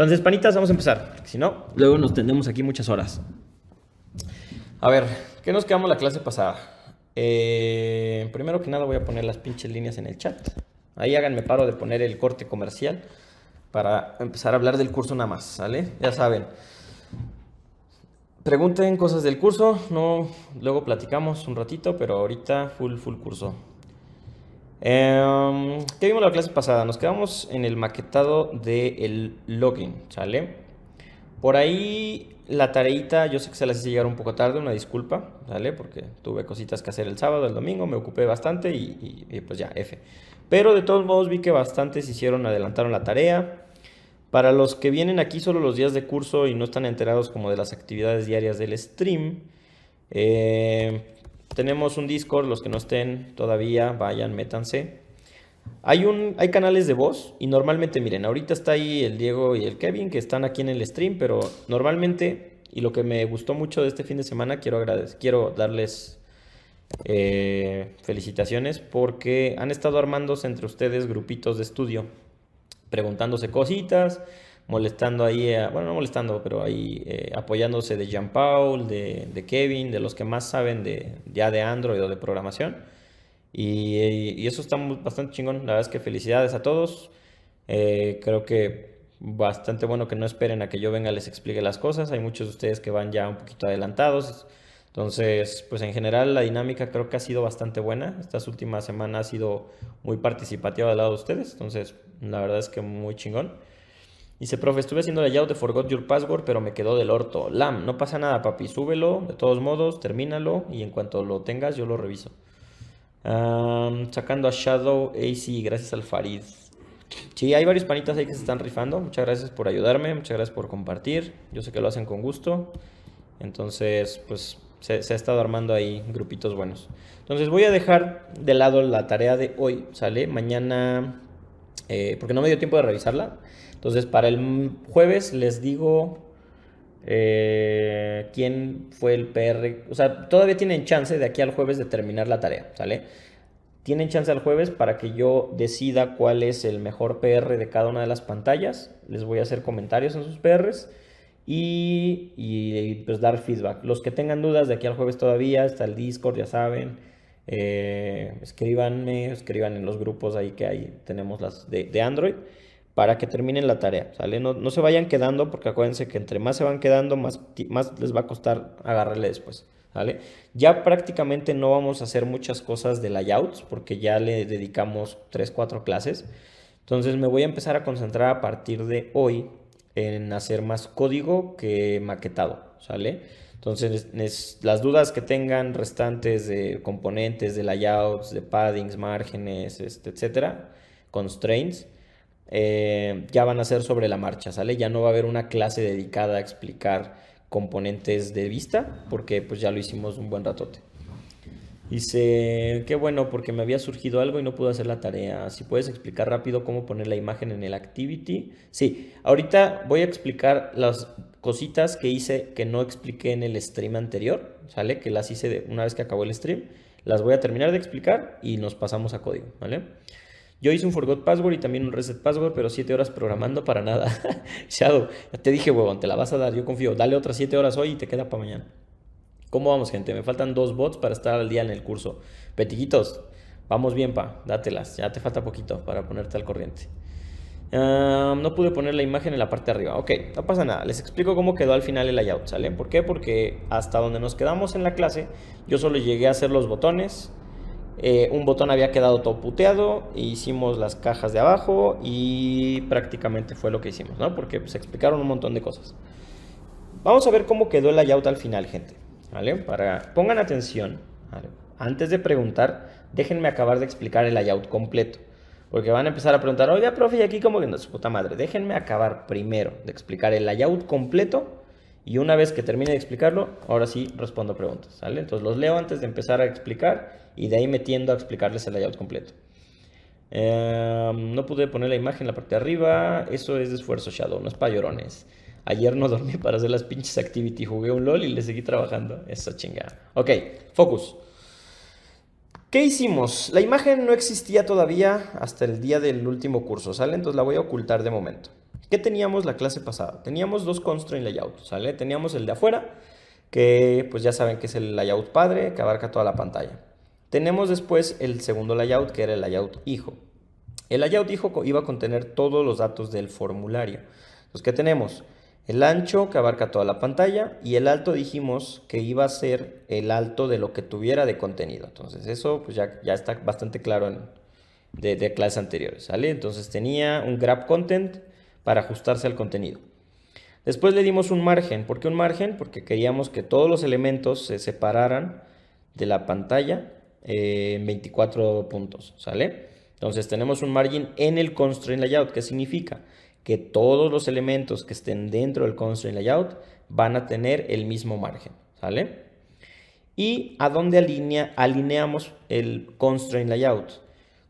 Entonces, panitas, vamos a empezar. Porque si no, luego nos tendremos aquí muchas horas. A ver, ¿qué nos quedamos la clase pasada? Primero que nada voy a poner las pinches líneas en el chat. Ahí háganme paro de poner el corte comercial para empezar a hablar del curso nada más, ¿sale? Ya saben. Pregunten cosas del curso, no, luego platicamos un ratito, pero ahorita full curso. ¿Qué vimos la clase pasada? Nos quedamos en el maquetado del login, ¿sale? Por ahí la tareita, yo sé que se las hice llegar un poco tarde, una disculpa, ¿sale? Porque tuve cositas que hacer el sábado, el domingo, me ocupé bastante y pues ya, F. Pero de todos modos vi que bastantes adelantaron la tarea. Para los que vienen aquí solo los días de curso y no están enterados como de las actividades diarias del stream, tenemos un Discord, los que no estén todavía, vayan, métanse. Hay canales de voz y normalmente, miren, ahorita está ahí el Diego y el Kevin que están aquí en el stream, pero normalmente, y lo que me gustó mucho de este fin de semana, quiero darles felicitaciones porque han estado armándose entre ustedes grupitos de estudio, preguntándose cositas, molestando ahí, bueno, no molestando, pero ahí apoyándose de Jean-Paul, de Kevin, de los que más saben ya de Android o de programación. Y eso está bastante chingón. La verdad es que felicidades a todos. Creo que bastante bueno que no esperen a que yo venga les explique las cosas. Hay muchos de ustedes que van ya un poquito adelantados. Entonces, pues en general la dinámica creo que ha sido bastante buena. Estas últimas semanas ha sido muy participativa del lado de ustedes. Entonces, la verdad es que muy chingón. Dice, profe, estuve haciendo layout de Forgot Your Password, pero me quedó del orto. Lam, no pasa nada, papi. Súbelo, de todos modos, termínalo y en cuanto lo tengas yo lo reviso. Sacando a Shadow AC, gracias al Farid. Sí, hay varios panitas ahí que se están rifando. Muchas gracias por ayudarme, muchas gracias por compartir. Yo sé que lo hacen con gusto. Entonces, pues se ha estado armando ahí grupitos buenos. Entonces voy a dejar de lado la tarea de hoy, ¿sale? Mañana, porque no me dio tiempo de revisarla. Entonces para el jueves les digo quién fue el PR. O sea, todavía tienen chance de aquí al jueves de terminar la tarea, ¿sale? Tienen chance al jueves para que yo decida cuál es el mejor PR de cada una de las pantallas. Les voy a hacer comentarios en sus PRs y pues dar feedback. Los que tengan dudas de aquí al jueves todavía, está el Discord, ya saben. Escriban en los grupos ahí que ahí tenemos las de Android para que terminen la tarea, ¿sale? No se vayan quedando porque acuérdense que entre más se van quedando, más les va a costar agarrarle después, ¿vale? Ya prácticamente no vamos a hacer muchas cosas de layouts porque ya le dedicamos 3 4 clases. Entonces me voy a empezar a concentrar a partir de hoy en hacer más código que maquetado, ¿sale? Entonces, las dudas que tengan restantes de componentes, de layouts, de paddings, márgenes, etcétera, constraints, ya van a ser sobre la marcha, ¿sale? Ya no va a haber una clase dedicada a explicar componentes de vista, porque pues ya lo hicimos un buen ratote. Dice, qué bueno, porque me había surgido algo y no pude hacer la tarea. Si puedes explicar rápido cómo poner la imagen en el Activity. Sí, ahorita voy a explicar las cositas que hice que no expliqué en el stream anterior, ¿sale? Que las hice una vez que acabó el stream. Las voy a terminar de explicar y nos pasamos a código, ¿vale? Yo hice un forgot password y también un reset password, pero 7 horas programando para nada. Shadow, ya te dije, huevón, te la vas a dar, yo confío. Dale otras 7 horas hoy y te queda para mañana. ¿Cómo vamos, gente? Me faltan 2 bots para estar al día en el curso. Petiquitos, vamos bien, pa. Dátelas. Ya te falta poquito para ponerte al corriente. No pude poner la imagen en la parte de arriba. Ok, no pasa nada. Les explico cómo quedó al final el layout, ¿sale? ¿Por qué? Porque hasta donde nos quedamos en la clase, yo solo llegué a hacer los botones. Un botón había quedado todo puteado, hicimos las cajas de abajo y prácticamente fue lo que hicimos, ¿no? Porque se explicaron un montón de cosas. Vamos a ver cómo quedó el layout al final, gente, ¿vale? Pongan atención, ¿vale? Antes de preguntar, déjenme acabar de explicar el layout completo, porque van a empezar a preguntar, oiga, profe, ¿y aquí cómo que no? Su puta madre, déjenme acabar primero de explicar el layout completo. Y una vez que termine de explicarlo, ahora sí respondo preguntas, ¿sale? Entonces los leo antes de empezar a explicar y de ahí metiendo a explicarles el layout completo. No pude poner la imagen en la parte de arriba. Eso es de esfuerzo, Shadow, no es para llorones. Ayer no dormí para hacer las pinches activity. Jugué un LOL y le seguí trabajando. Eso chingada. Ok, focus. ¿Qué hicimos? La imagen no existía todavía hasta el día del último curso, ¿sale? Entonces la voy a ocultar de momento. ¿Qué teníamos la clase pasada? Teníamos dos constraint layouts, ¿sale? Teníamos el de afuera, que pues ya saben que es el layout padre, que abarca toda la pantalla. Tenemos después el segundo layout, que era el layout hijo. El layout hijo iba a contener todos los datos del formulario. Entonces, ¿qué tenemos? El ancho, que abarca toda la pantalla, y el alto dijimos que iba a ser el alto de lo que tuviera de contenido. Entonces, eso pues ya está bastante claro de clases anteriores, ¿sale? Entonces, tenía un grab content para ajustarse al contenido. Después le dimos un margen. ¿Por qué un margen? Porque queríamos que todos los elementos se separaran de la pantalla en 24 puntos, ¿sale? Entonces tenemos un margin en el constraint layout. ¿Qué significa? Que todos los elementos que estén dentro del constraint layout van a tener el mismo margen, ¿sale? ¿Y a dónde alineamos el constraint layout?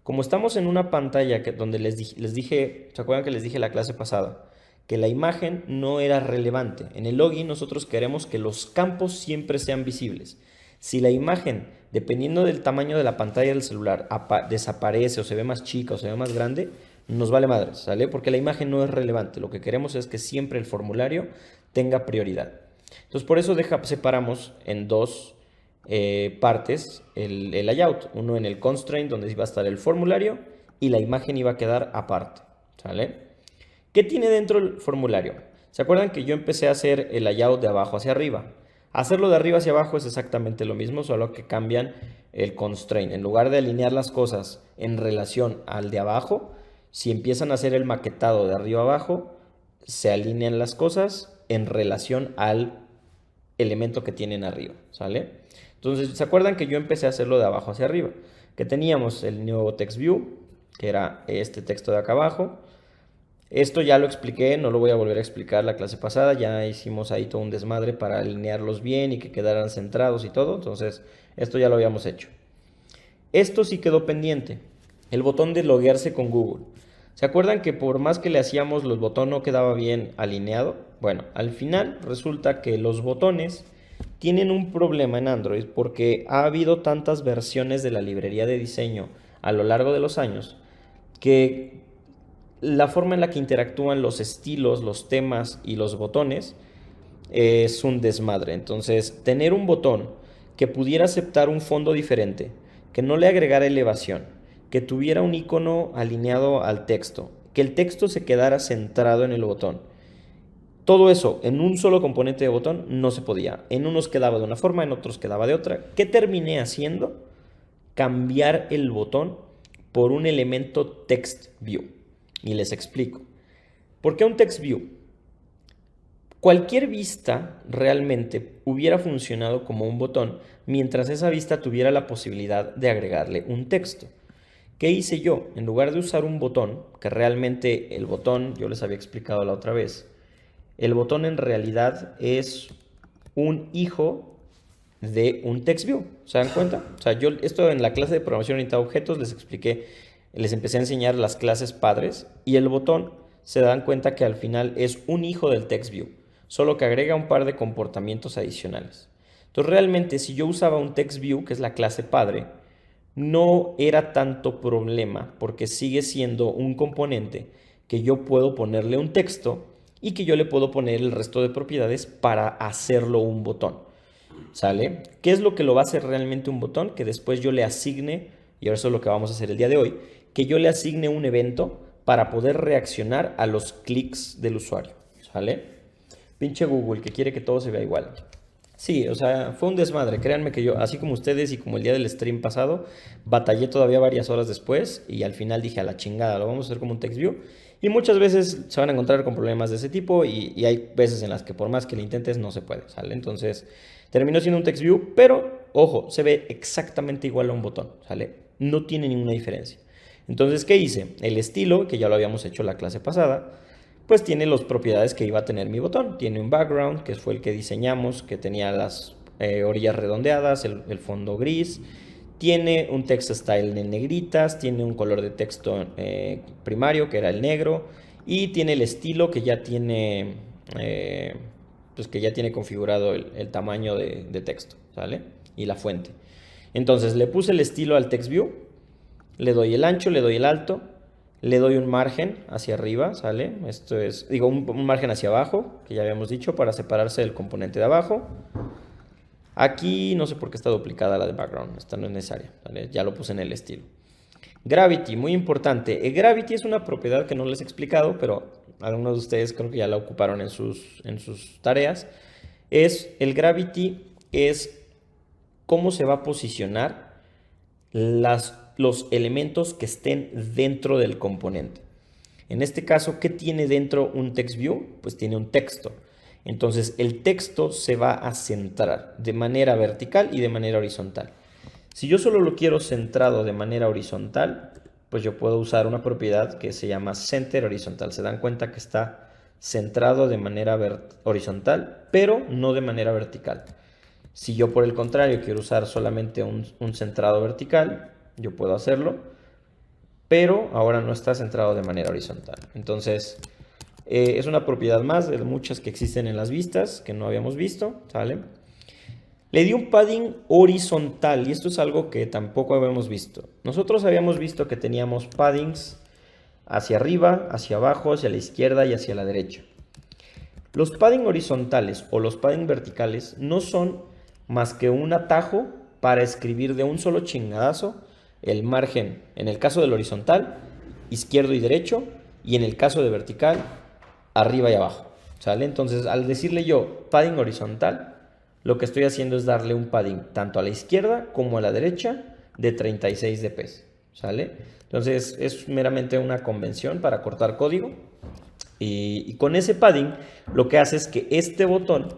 Como estamos en una pantalla donde les dije, ¿se acuerdan que les dije la clase pasada? Que la imagen no era relevante. En el login nosotros queremos que los campos siempre sean visibles. Si la imagen, dependiendo del tamaño de la pantalla del celular, desaparece o se ve más chica o se ve más grande, nos vale madre, ¿sale? Porque la imagen no es relevante. Lo que queremos es que siempre el formulario tenga prioridad. Entonces por eso separamos en dos partes el layout. Uno en el constraint donde iba a estar el formulario y la imagen iba a quedar aparte, ¿sale? ¿Qué tiene dentro el formulario? ¿Se acuerdan que yo empecé a hacer el layout de abajo hacia arriba? Hacerlo de arriba hacia abajo es exactamente lo mismo, solo que cambian el constraint. En lugar de alinear las cosas en relación al de abajo, si empiezan a hacer el maquetado de arriba a abajo, se alinean las cosas en relación al elemento que tienen arriba, ¿sale? Entonces, ¿se acuerdan que yo empecé a hacerlo de abajo hacia arriba? Que teníamos el nuevo text view, que era este texto de acá abajo. Esto ya lo expliqué, no lo voy a volver a explicar la clase pasada, ya hicimos ahí todo un desmadre para alinearlos bien y que quedaran centrados y todo, entonces esto ya lo habíamos hecho. Esto sí quedó pendiente, el botón de loguearse con Google. ¿Se acuerdan que por más que le hacíamos los botones no quedaba bien alineado? Bueno, al final resulta que los botones tienen un problema en Android porque ha habido tantas versiones de la librería de diseño a lo largo de los años que la forma en la que interactúan los estilos, los temas y los botones es un desmadre. Entonces, tener un botón que pudiera aceptar un fondo diferente, que no le agregara elevación, que tuviera un icono alineado al texto, que el texto se quedara centrado en el botón. Todo eso en un solo componente de botón no se podía. En unos quedaba de una forma, en otros quedaba de otra. ¿Qué terminé haciendo? Cambiar el botón por un elemento text view. Y les explico. ¿Por qué un text view? Cualquier vista realmente hubiera funcionado como un botón mientras esa vista tuviera la posibilidad de agregarle un texto. ¿Qué hice yo? En lugar de usar un botón, que realmente el botón, yo les había explicado la otra vez, el botón en realidad es un hijo de un text view. ¿Se dan cuenta? O sea, yo esto en la clase de programación orientada a objetos les expliqué, les empecé a enseñar las clases padres y el botón se dan cuenta que al final es un hijo del text view, solo que agrega un par de comportamientos adicionales. Entonces realmente si yo usaba un text view, que es la clase padre, no era tanto problema porque sigue siendo un componente que yo puedo ponerle un texto y que yo le puedo poner el resto de propiedades para hacerlo un botón. ¿Sale? ¿Qué es lo que lo va a hacer realmente un botón? Que después yo le asigne, y eso es lo que vamos a hacer el día de hoy, que yo le asigne un evento para poder reaccionar a los clics del usuario. ¿Sale? Pinche Google que quiere que todo se vea igual. Sí, o sea, fue un desmadre. Créanme que yo, así como ustedes y como el día del stream pasado, batallé todavía varias horas después y al final dije a la chingada, lo vamos a hacer como un text view. Y muchas veces se van a encontrar con problemas de ese tipo y hay veces en las que por más que lo intentes no se puede, ¿sale? Entonces terminó siendo un text view, pero ojo, se ve exactamente igual a un botón, ¿sale? No tiene ninguna diferencia. Entonces, ¿qué hice? El estilo, que ya lo habíamos hecho la clase pasada, pues tiene las propiedades que iba a tener mi botón. Tiene un background, que fue el que diseñamos, que tenía las orillas redondeadas, el fondo gris. Tiene un text style en negritas, tiene un color de texto primario, que era el negro, y tiene el estilo que ya tiene, pues que ya tiene configurado el tamaño de texto, ¿sale? Y la fuente. Entonces le puse el estilo al text view, le doy el ancho, le doy el alto, Le doy un margen hacia arriba, ¿sale? Esto es, digo, un margen hacia abajo, que ya habíamos dicho, para separarse del componente de abajo. Aquí no sé por qué está duplicada la de background, esta no es necesaria, ¿vale? Ya lo puse en el estilo. Gravity, muy importante. Gravity es una propiedad que no les he explicado, pero algunos de ustedes creo que ya la ocuparon en sus tareas. El gravity es cómo se va a posicionar los elementos que estén dentro del componente. En este caso, ¿qué tiene dentro un TextView? Pues tiene un texto. Entonces, el texto se va a centrar de manera vertical y de manera horizontal. Si yo solo lo quiero centrado de manera horizontal, pues yo puedo usar una propiedad que se llama center horizontal. Se dan cuenta que está centrado de manera horizontal, pero no de manera vertical. Si yo por el contrario quiero usar solamente un centrado vertical, yo puedo hacerlo, pero ahora no está centrado de manera horizontal. Entonces, es una propiedad más de muchas que existen en las vistas que no habíamos visto, ¿sale? Le di un padding horizontal y esto es algo que tampoco habíamos visto. Nosotros habíamos visto que teníamos paddings hacia arriba, hacia abajo, hacia la izquierda y hacia la derecha. Los padding horizontales o los padding verticales no son más que un atajo para escribir de un solo chingadazo el margen, en el caso del horizontal, izquierdo y derecho, y en el caso de vertical, arriba y abajo, ¿sale? Entonces, al decirle yo padding horizontal, lo que estoy haciendo es darle un padding tanto a la izquierda como a la derecha de 36 dp, ¿sale? Entonces, es meramente una convención para cortar código. Y con ese padding, lo que hace es que este botón,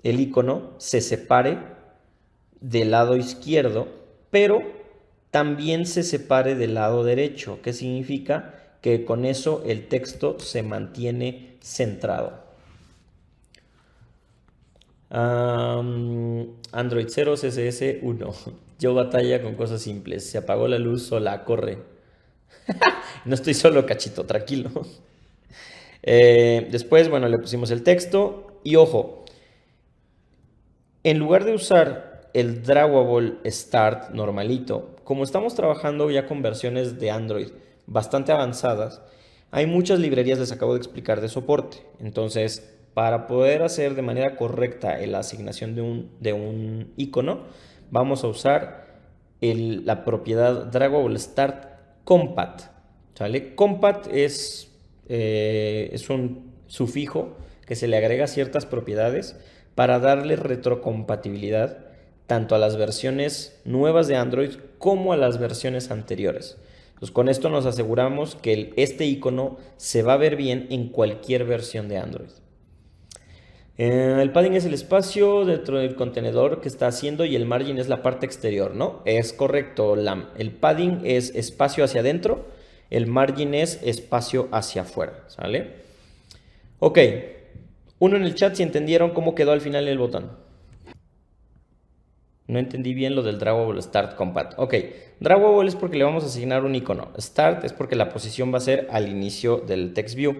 el icono, se separe del lado izquierdo, pero también se separe del lado derecho, que significa que con eso el texto se mantiene centrado. Android 0, CSS 1. Yo batalla con cosas simples. Se apagó la luz sola, corre. No estoy solo, cachito, tranquilo. Después, bueno, le pusimos el texto. Y ojo, en lugar de usar el Draggable Start normalito, como estamos trabajando ya con versiones de Android bastante avanzadas, hay muchas librerías, les acabo de explicar, de soporte. Entonces, para poder hacer de manera correcta la asignación de un icono, vamos a usar la propiedad Draggable Start Compat, ¿sale? Compat es un sufijo que se le agrega ciertas propiedades para darle retrocompatibilidad tanto a las versiones nuevas de Android como a las versiones anteriores. Entonces, con esto nos aseguramos que este icono se va a ver bien en cualquier versión de Android. El padding es el espacio dentro del contenedor que está haciendo y el margin es la parte exterior, ¿no? Es correcto, Lam. El padding es espacio hacia adentro, el margin es espacio hacia afuera, ¿sale? Ok, uno en el chat si entendieron cómo quedó al final el botón. No entendí bien lo del Draggable Start Compat. Ok, Draggable es porque le vamos a asignar un icono. Start es porque la posición va a ser al inicio del TextView.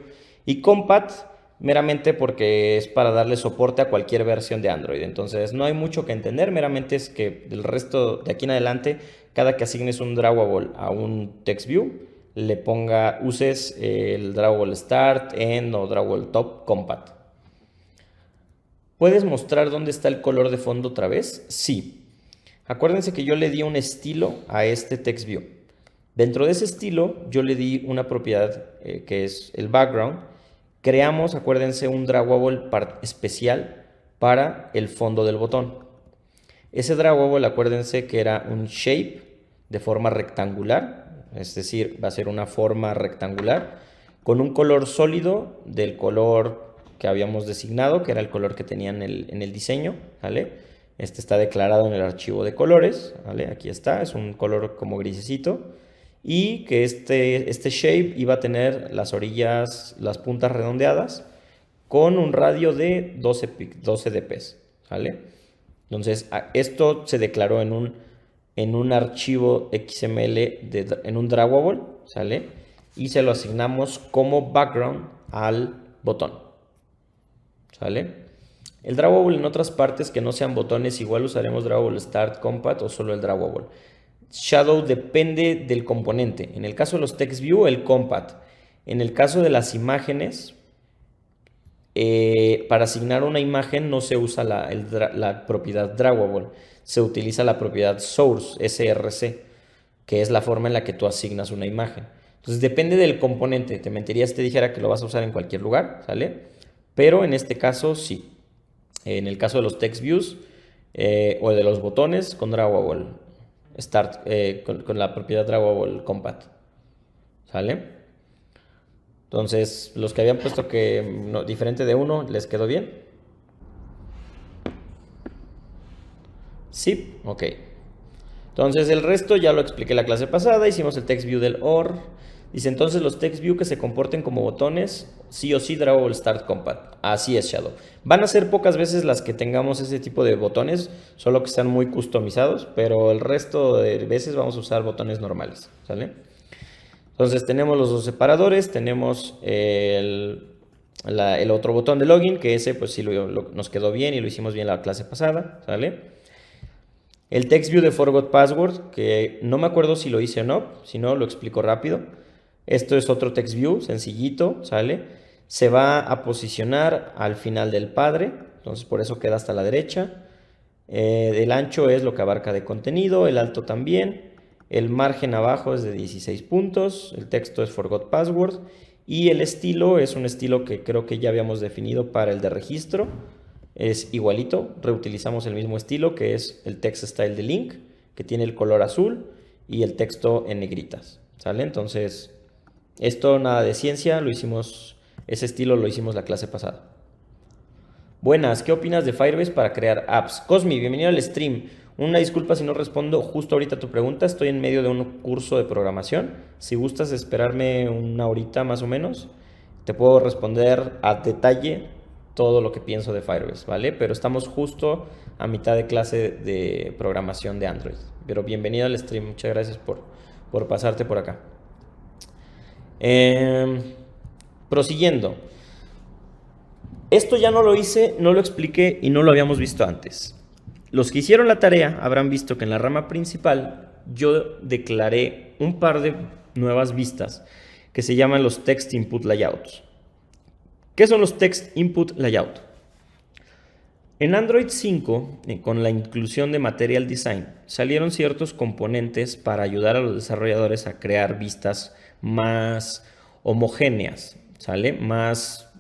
Y Compat meramente porque es para darle soporte a cualquier versión de Android. Entonces no hay mucho que entender, meramente es que el resto de aquí en adelante, cada que asignes un Draggable a un TextView, uses el Draggable Start, End o Draggable Top Compat. ¿Puedes mostrar dónde está el color de fondo otra vez? Sí. Acuérdense que yo le di un estilo a este TextView. Dentro de ese estilo yo le di una propiedad que es el background. Creamos, acuérdense, un draggable especial para el fondo del botón. Ese draggable, acuérdense que era un shape de forma rectangular, es decir, va a ser una forma rectangular con un color sólido del color que habíamos designado, que era el color que tenía en el diseño, ¿vale? Este está declarado en el archivo de colores, ¿vale? Aquí está, es un color como grisecito. Y que este shape iba a tener las orillas, las puntas redondeadas, con un radio de 12 dp, ¿vale? Entonces, esto se declaró en un archivo XML, en un draggable, ¿sale? Y se lo asignamos como background al botón. ¿Sale? El draggable en otras partes que no sean botones, igual usaremos Draggable Start Compat o solo el draggable. Shadow depende del componente. En el caso de los TextView, el compat. En el caso de las imágenes, para asignar una imagen no se usa la propiedad Drawable, se utiliza la propiedad Source, SRC, que es la forma en la que tú asignas una imagen. Entonces depende del componente. Te mentiría si te dijera que lo vas a usar en cualquier lugar, ¿sale? Pero en este caso sí. En el caso de los TextViews o de los botones con Drawable Start, con la propiedad Drawable Compat, ¿sale? Entonces, los que habían puesto que no, diferente de uno, ¿les quedó bien? Sí, ok. Entonces, el resto ya lo expliqué la clase pasada, hicimos el text view del OR. Dice, entonces los text view que se comporten como botones, sí o sí Drawable Start Compat. Así es, Shadow. Van a ser pocas veces las que tengamos ese tipo de botones, solo que sean muy customizados, pero el resto de veces vamos a usar botones normales, ¿sale? Entonces tenemos los dos separadores, tenemos el otro botón de login, que ese pues sí nos quedó bien y lo hicimos bien la clase pasada, ¿sale? El text view de forgot password, que no me acuerdo si lo hice o no, si no lo explico rápido. Esto es otro text view, sencillito, ¿sale? Se va a posicionar al final del padre, entonces por eso queda hasta la derecha. El ancho es lo que abarca de contenido, el alto también. El margen abajo es de 16 puntos, el texto es forgot password y el estilo es un estilo que creo que ya habíamos definido para el de registro. Es igualito, reutilizamos el mismo estilo que es el text style de link, que tiene el color azul y el texto en negritas, ¿sale? Entonces, esto nada de ciencia, lo hicimos, ese estilo lo hicimos la clase pasada. Buenas, ¿qué opinas de Firebase para crear apps? Cosmi, bienvenido al stream. Una disculpa si no respondo justo ahorita a tu pregunta, estoy en medio de un curso de programación. Si gustas esperarme una horita más o menos, te puedo responder a detalle todo lo que pienso de Firebase, ¿vale? Pero estamos justo a mitad de clase de programación de Android. Pero bienvenido al stream, muchas gracias por pasarte por acá. Prosiguiendo. Esto ya no lo hice, no lo expliqué y no lo habíamos visto antes. Los que hicieron la tarea habrán visto que en la rama principal yo declaré un par de nuevas vistas que se llaman los Text Input Layouts. ¿Qué son los Text Input Layout? En Android 5, con la inclusión de Material Design, salieron ciertos componentes para ayudar a los desarrolladores a crear vistas más homogéneas, ¿sale? Más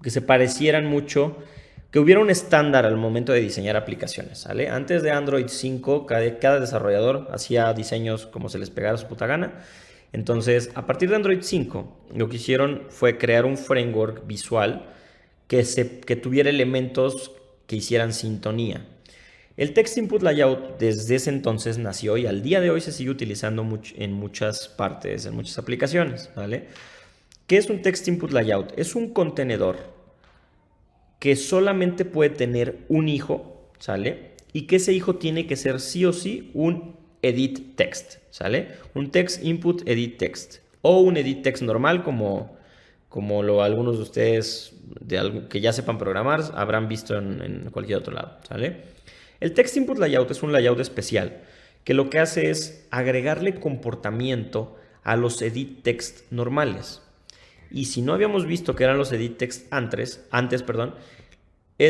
que se parecieran mucho, que hubiera un estándar al momento de diseñar aplicaciones, ¿sale? Antes de Android 5, cada desarrollador hacía diseños como se les pegara su puta gana. Entonces, a partir de Android 5, lo que hicieron fue crear un framework visual que tuviera elementos que hicieran sintonía. El Text Input Layout desde ese entonces nació y al día de hoy se sigue utilizando en muchas partes, en muchas aplicaciones, ¿vale? ¿Qué es un Text Input Layout? Es un contenedor que solamente puede tener un hijo, ¿sale? Y que ese hijo tiene que ser sí o sí un edit text, ¿sale? Un text input edit text o un edit text normal como algunos de ustedes que ya sepan programar habrán visto en cualquier otro lado, ¿sale? El text input layout es un layout especial que lo que hace es agregarle comportamiento a los edit text normales. Y si no habíamos visto que eran los edit text antes,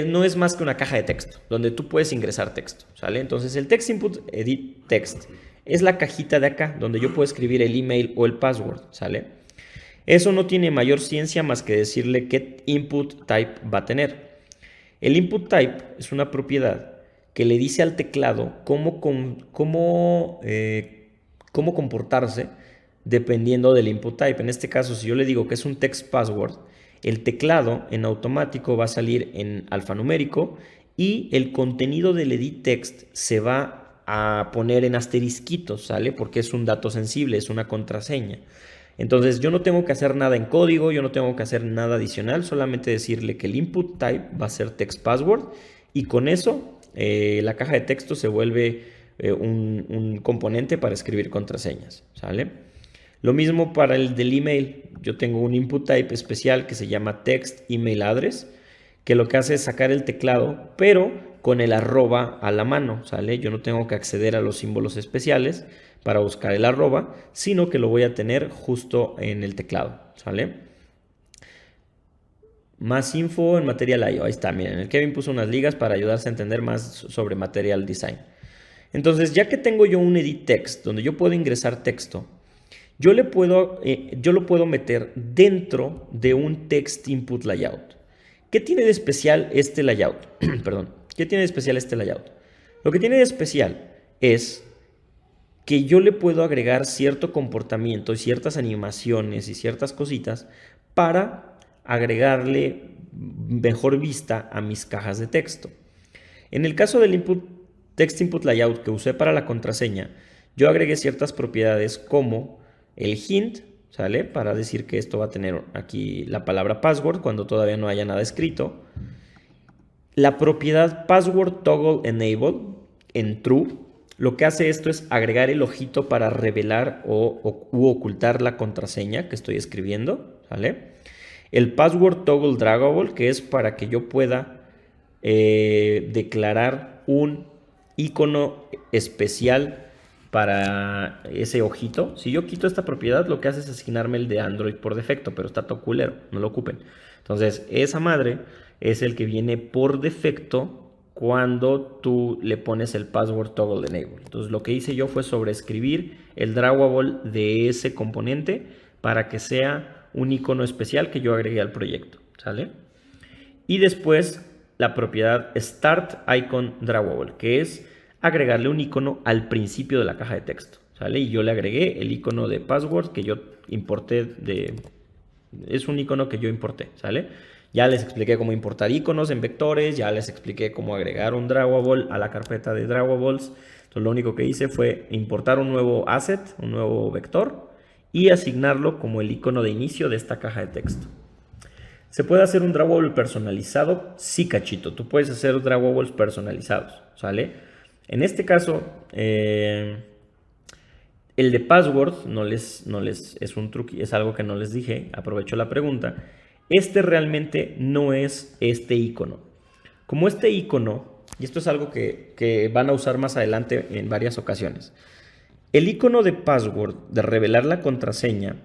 no es más que una caja de texto donde tú puedes ingresar texto, ¿sale? Entonces el text input edit text es la cajita de acá donde yo puedo escribir el email o el password, ¿sale? Eso no tiene mayor ciencia más que decirle qué input type va a tener. El input type es una propiedad que le dice al teclado cómo comportarse dependiendo del input type. En este caso, si yo le digo que es un text password, el teclado en automático va a salir en alfanumérico y el contenido del edit text se va a poner en asterisquitos, ¿sale? Porque es un dato sensible, es una contraseña. Entonces yo no tengo que hacer nada en código, yo no tengo que hacer nada adicional, solamente decirle que el input type va a ser text password y con eso la caja de texto se vuelve un componente para escribir contraseñas, ¿sale? Lo mismo para el del email. Yo tengo un input type especial que se llama text email address, que lo que hace es sacar el teclado, pero con el arroba a la mano, ¿sale? Yo no tengo que acceder a los símbolos especiales para buscar el arroba, sino que lo voy a tener justo en el teclado, ¿sale? Más info en Material IO. Ahí está, miren, el Kevin puso unas ligas para ayudarse a entender más sobre Material Design. Entonces, ya que tengo yo un edit text donde yo puedo ingresar texto, yo lo puedo meter dentro de un text input layout. ¿Qué tiene de especial este layout? Perdón. ¿Qué tiene de especial este layout? Lo que tiene de especial es que yo le puedo agregar cierto comportamiento y ciertas animaciones y ciertas cositas para agregarle mejor vista a mis cajas de texto. En el caso del text input layout que usé para la contraseña, yo agregué ciertas propiedades como el hint, ¿sale? Para decir que esto va a tener aquí la palabra password cuando todavía no haya nada escrito. La propiedad password toggle enable en true, lo que hace esto es agregar el ojito para revelar u ocultar la contraseña que estoy escribiendo, ¿vale? El password toggle draggable, que es para que yo pueda declarar un icono especial para ese ojito. Si yo quito esta propiedad, lo que hace es asignarme el de Android por defecto, pero está todo culero, no lo ocupen. Entonces, esa madre es el que viene por defecto cuando tú le pones el password toggle enable. Entonces, lo que hice yo fue sobreescribir el draggable de ese componente para que sea un icono especial que yo agregué al proyecto, ¿sale? Y después la propiedad start icon draggable, que es agregarle un icono al principio de la caja de texto, ¿sale? Y yo le agregué el icono de password que yo importé es un icono que yo importé, ¿sale? Ya les expliqué cómo importar iconos en vectores, ya les expliqué cómo agregar un draggable a la carpeta de draggables. Entonces lo único que hice fue importar un nuevo asset, un nuevo vector y asignarlo como el icono de inicio de esta caja de texto. ¿Se puede hacer un draggable personalizado? Sí, cachito, tú puedes hacer draggables personalizados, ¿sale? En este caso, el de password es un truque, es algo que no les dije, aprovecho la pregunta. Este realmente no es este icono. Como este icono, y esto es algo que van a usar más adelante en varias ocasiones, el icono de password, de revelar la contraseña,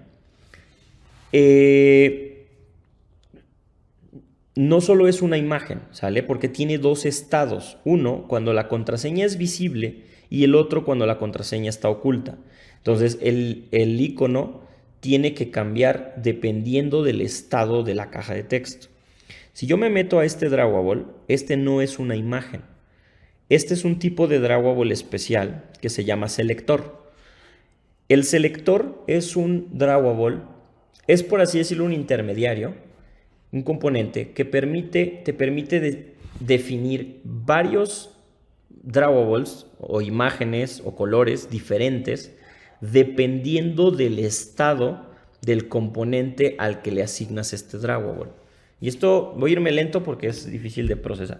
no solo es una imagen, ¿sale? Porque tiene dos estados. Uno, cuando la contraseña es visible y el otro cuando la contraseña está oculta. Entonces, el icono tiene que cambiar dependiendo del estado de la caja de texto. Si yo me meto a este draggable, este no es una imagen. Este es un tipo de draggable especial que se llama selector. El selector es un draggable, es por así decirlo un intermediario, un componente que te permite definir varios draggables o imágenes o colores diferentes dependiendo del estado del componente al que le asignas este draggable. Y esto voy a irme lento porque es difícil de procesar.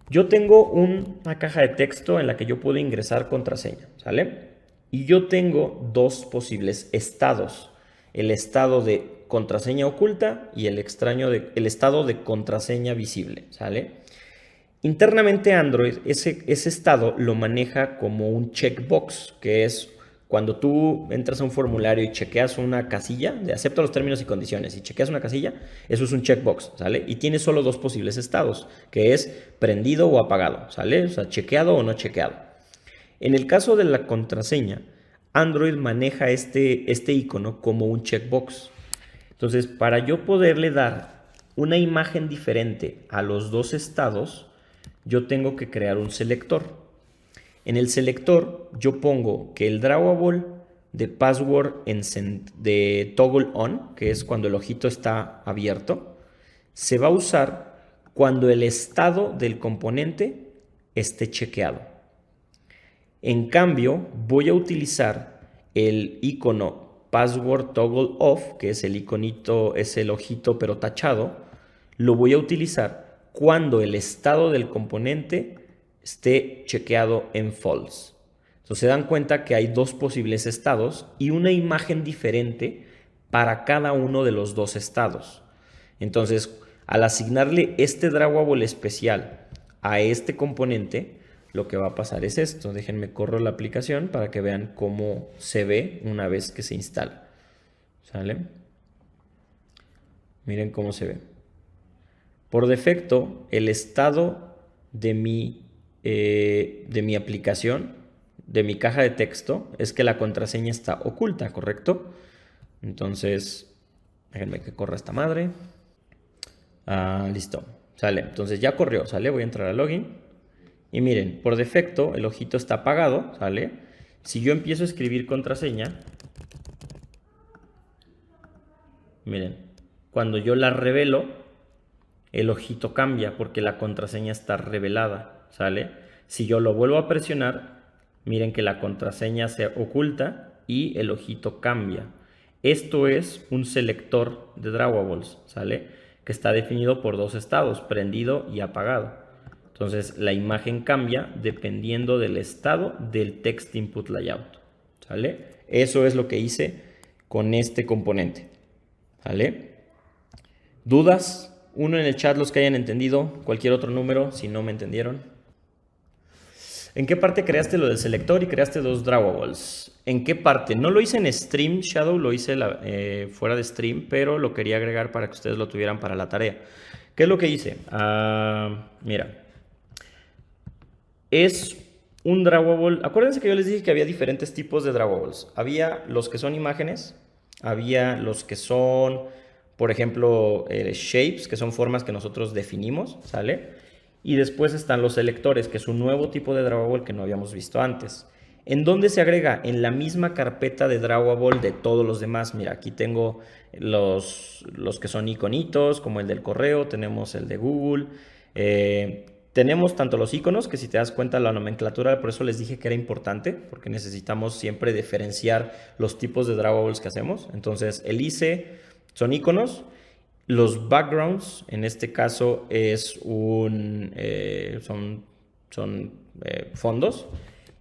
Yo tengo una caja de texto en la que yo puedo ingresar contraseña, ¿sale? Y yo tengo dos posibles estados. El estado de contraseña oculta y el estado de contraseña visible, ¿sale? Internamente Android, ese estado lo maneja como un checkbox, que es cuando tú entras a un formulario y chequeas una casilla, de acepto los términos y condiciones, y chequeas una casilla, eso es un checkbox, ¿sale? Y tiene solo dos posibles estados, que es prendido o apagado, ¿sale? O sea, chequeado o no chequeado. En el caso de la contraseña, Android maneja este icono como un checkbox. Entonces, para yo poderle dar una imagen diferente a los dos estados, yo tengo que crear un selector. En el selector yo pongo que el draggable de password de toggle on, que es cuando el ojito está abierto, se va a usar cuando el estado del componente esté chequeado. En cambio, voy a utilizar el icono password toggle off, que es el iconito, es el ojito pero tachado, lo voy a utilizar cuando el estado del componente esté chequeado en false. Entonces se dan cuenta que hay dos posibles estados y una imagen diferente para cada uno de los dos estados. Entonces, al asignarle este draggable especial a este componente, lo que va a pasar es esto. Déjenme corro la aplicación para que vean cómo se ve una vez que se instala. ¿Sale? Miren cómo se ve. Por defecto, el estado de mi aplicación, de mi caja de texto, es que la contraseña está oculta, ¿correcto? Entonces, déjenme que corra esta madre. Listo. Sale. Entonces ya corrió, ¿sale? Voy a entrar a login. Y miren, por defecto el ojito está apagado, ¿sale? Si yo empiezo a escribir contraseña, miren, cuando yo la revelo, el ojito cambia porque la contraseña está revelada, ¿sale? Si yo lo vuelvo a presionar, miren que la contraseña se oculta y el ojito cambia. Esto es un selector de Drawables, ¿sale? Que está definido por dos estados, prendido y apagado. Entonces la imagen cambia dependiendo del estado del text input layout, ¿sale? Eso es lo que hice con este componente, ¿sale? ¿Dudas? Uno en el chat los que hayan entendido, cualquier otro número si no me entendieron. ¿En qué parte creaste lo del selector y creaste dos Drawables? ¿En qué parte? No lo hice en stream, Shadow, lo hice fuera de stream, pero lo quería agregar para que ustedes lo tuvieran para la tarea. ¿Qué es lo que hice? Mira. Es un Drawable. Acuérdense que yo les dije que había diferentes tipos de Drawables. Había los que son imágenes, había los que son, por ejemplo, shapes, que son formas que nosotros definimos, ¿sale? Y después están los selectores, que es un nuevo tipo de Drawable que no habíamos visto antes. ¿En dónde se agrega? En la misma carpeta de Drawable de todos los demás. Mira, aquí tengo los que son iconitos, como el del correo, tenemos el de Google. Tenemos tanto los iconos, que si te das cuenta la nomenclatura, por eso les dije que era importante, porque necesitamos siempre diferenciar los tipos de Drawables que hacemos. Entonces, el IC son iconos. Los backgrounds, en este caso, son fondos.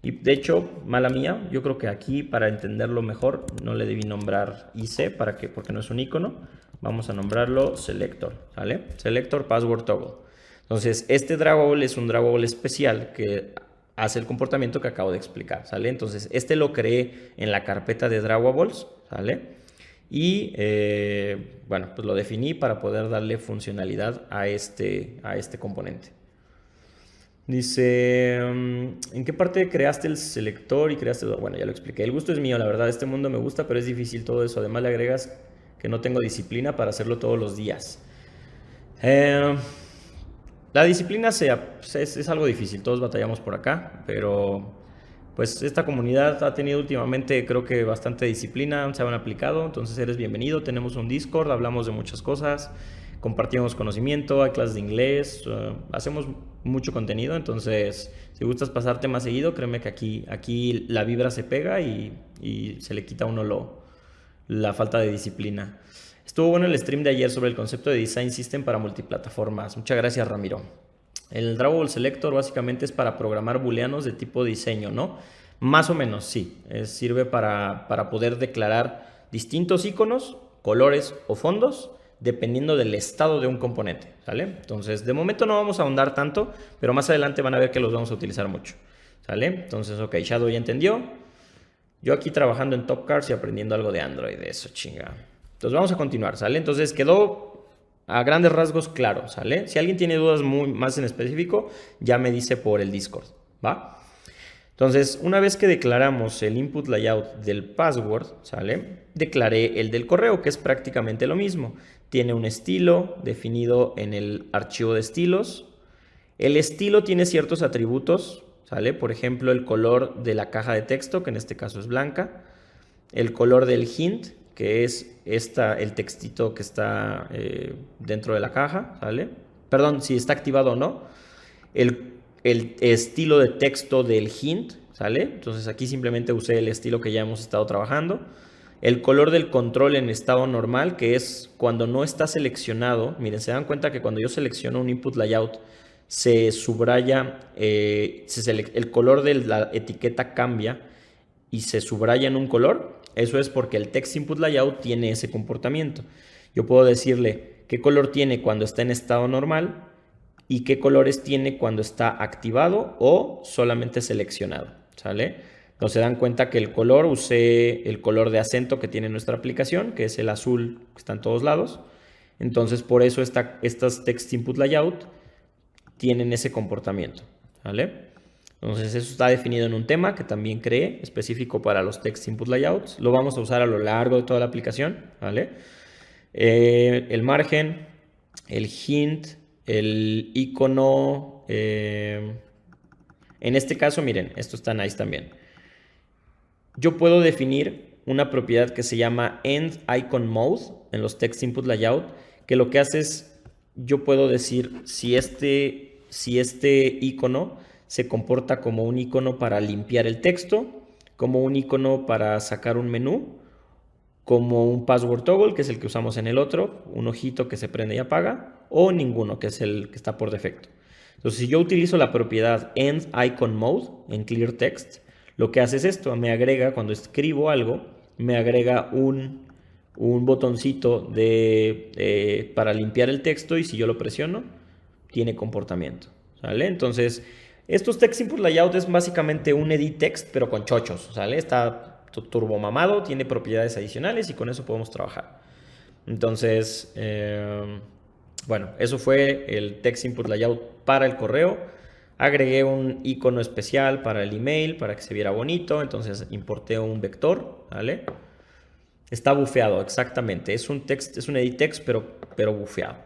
Y de hecho, mala mía, yo creo que aquí, para entenderlo mejor, no le debí nombrar IC, porque no es un icono. Vamos a nombrarlo Selector, ¿vale? Selector Password Toggle. Entonces, este Drawable es un Drawable especial que hace el comportamiento que acabo de explicar, ¿sale? Entonces, este lo creé en la carpeta de Drawables, ¿sale? Y, bueno, pues lo definí para poder darle funcionalidad a este componente. Dice, ¿en qué parte creaste el selector y creaste? Bueno, ya lo expliqué. El gusto es mío, la verdad, este mundo me gusta, pero es difícil todo eso. Además, le agregas que no tengo disciplina para hacerlo todos los días. La disciplina es algo difícil, todos batallamos por acá, pero pues esta comunidad ha tenido últimamente creo que bastante disciplina, se han aplicado, entonces eres bienvenido, tenemos un Discord, hablamos de muchas cosas, compartimos conocimiento, hay clases de inglés, hacemos mucho contenido, entonces si gustas pasarte más seguido, créeme que aquí la vibra se pega y se le quita a uno la falta de disciplina. Estuvo bueno el stream de ayer sobre el concepto de Design System para multiplataformas. Muchas gracias, Ramiro. El Drawable Selector básicamente es para programar booleanos de tipo diseño, ¿no? Más o menos, sí. Sirve para poder declarar distintos iconos, colores o fondos, dependiendo del estado de un componente, ¿sale? Entonces, de momento no vamos a ahondar tanto, pero más adelante van a ver que los vamos a utilizar mucho, ¿sale? Entonces, ok, Shadow ya entendió. Yo aquí trabajando en Top Cars y aprendiendo algo de Android, eso chinga. Entonces vamos a continuar, ¿sale? Entonces quedó a grandes rasgos claro, ¿sale? Si alguien tiene dudas más en específico, ya me dice por el Discord, ¿va? Entonces, una vez que declaramos el input layout del password, ¿sale? Declaré el del correo, que es prácticamente lo mismo. Tiene un estilo definido en el archivo de estilos. El estilo tiene ciertos atributos, ¿sale? Por ejemplo, el color de la caja de texto, que en este caso es blanca. El color del hint, que es el textito que está dentro de la caja, ¿sale? Perdón, si está activado o no. El estilo de texto del hint, ¿sale? Entonces aquí simplemente usé el estilo que ya hemos estado trabajando. El color del control en estado normal, que es cuando no está seleccionado. Miren, se dan cuenta que cuando yo selecciono un input layout, se subraya, el color de la etiqueta cambia y se subraya en un color. Eso es porque el text input layout tiene ese comportamiento. Yo puedo decirle qué color tiene cuando está en estado normal y qué colores tiene cuando está activado o solamente seleccionado, ¿sale? Entonces se dan cuenta que el color, usé el color de acento que tiene nuestra aplicación, que es el azul que está en todos lados. Entonces por eso estas Text Input Layout tienen ese comportamiento, ¿vale? Entonces eso está definido en un tema que también creé, específico para los Text Input Layouts. Lo vamos a usar a lo largo de toda la aplicación, ¿vale? El margen, el hint, el icono. En este caso, miren, esto está nice también. Yo puedo definir una propiedad que se llama End Icon Mode en los Text Input Layout, que lo que hace es, yo puedo decir si este icono se comporta como un icono para limpiar el texto, como un icono para sacar un menú, como un password toggle, que es el que usamos en el otro, un ojito que se prende y apaga, o ninguno, que es el que está por defecto. Entonces, si yo utilizo la propiedad End Icon Mode en Clear Text, lo que hace es esto, me agrega, cuando escribo algo, me agrega un botoncito para limpiar el texto, y si yo lo presiono, tiene comportamiento, ¿sale? Entonces, estos Text Input Layout es básicamente un edit text, pero con chochos, ¿sale? Está turbo mamado, tiene propiedades adicionales y con eso podemos trabajar. Entonces, bueno, eso fue el Text Input Layout para el correo. Agregué un icono especial para el email para que se viera bonito, entonces importé un vector, ¿vale? Está bufeado, exactamente. Es un edit text, pero bufeado.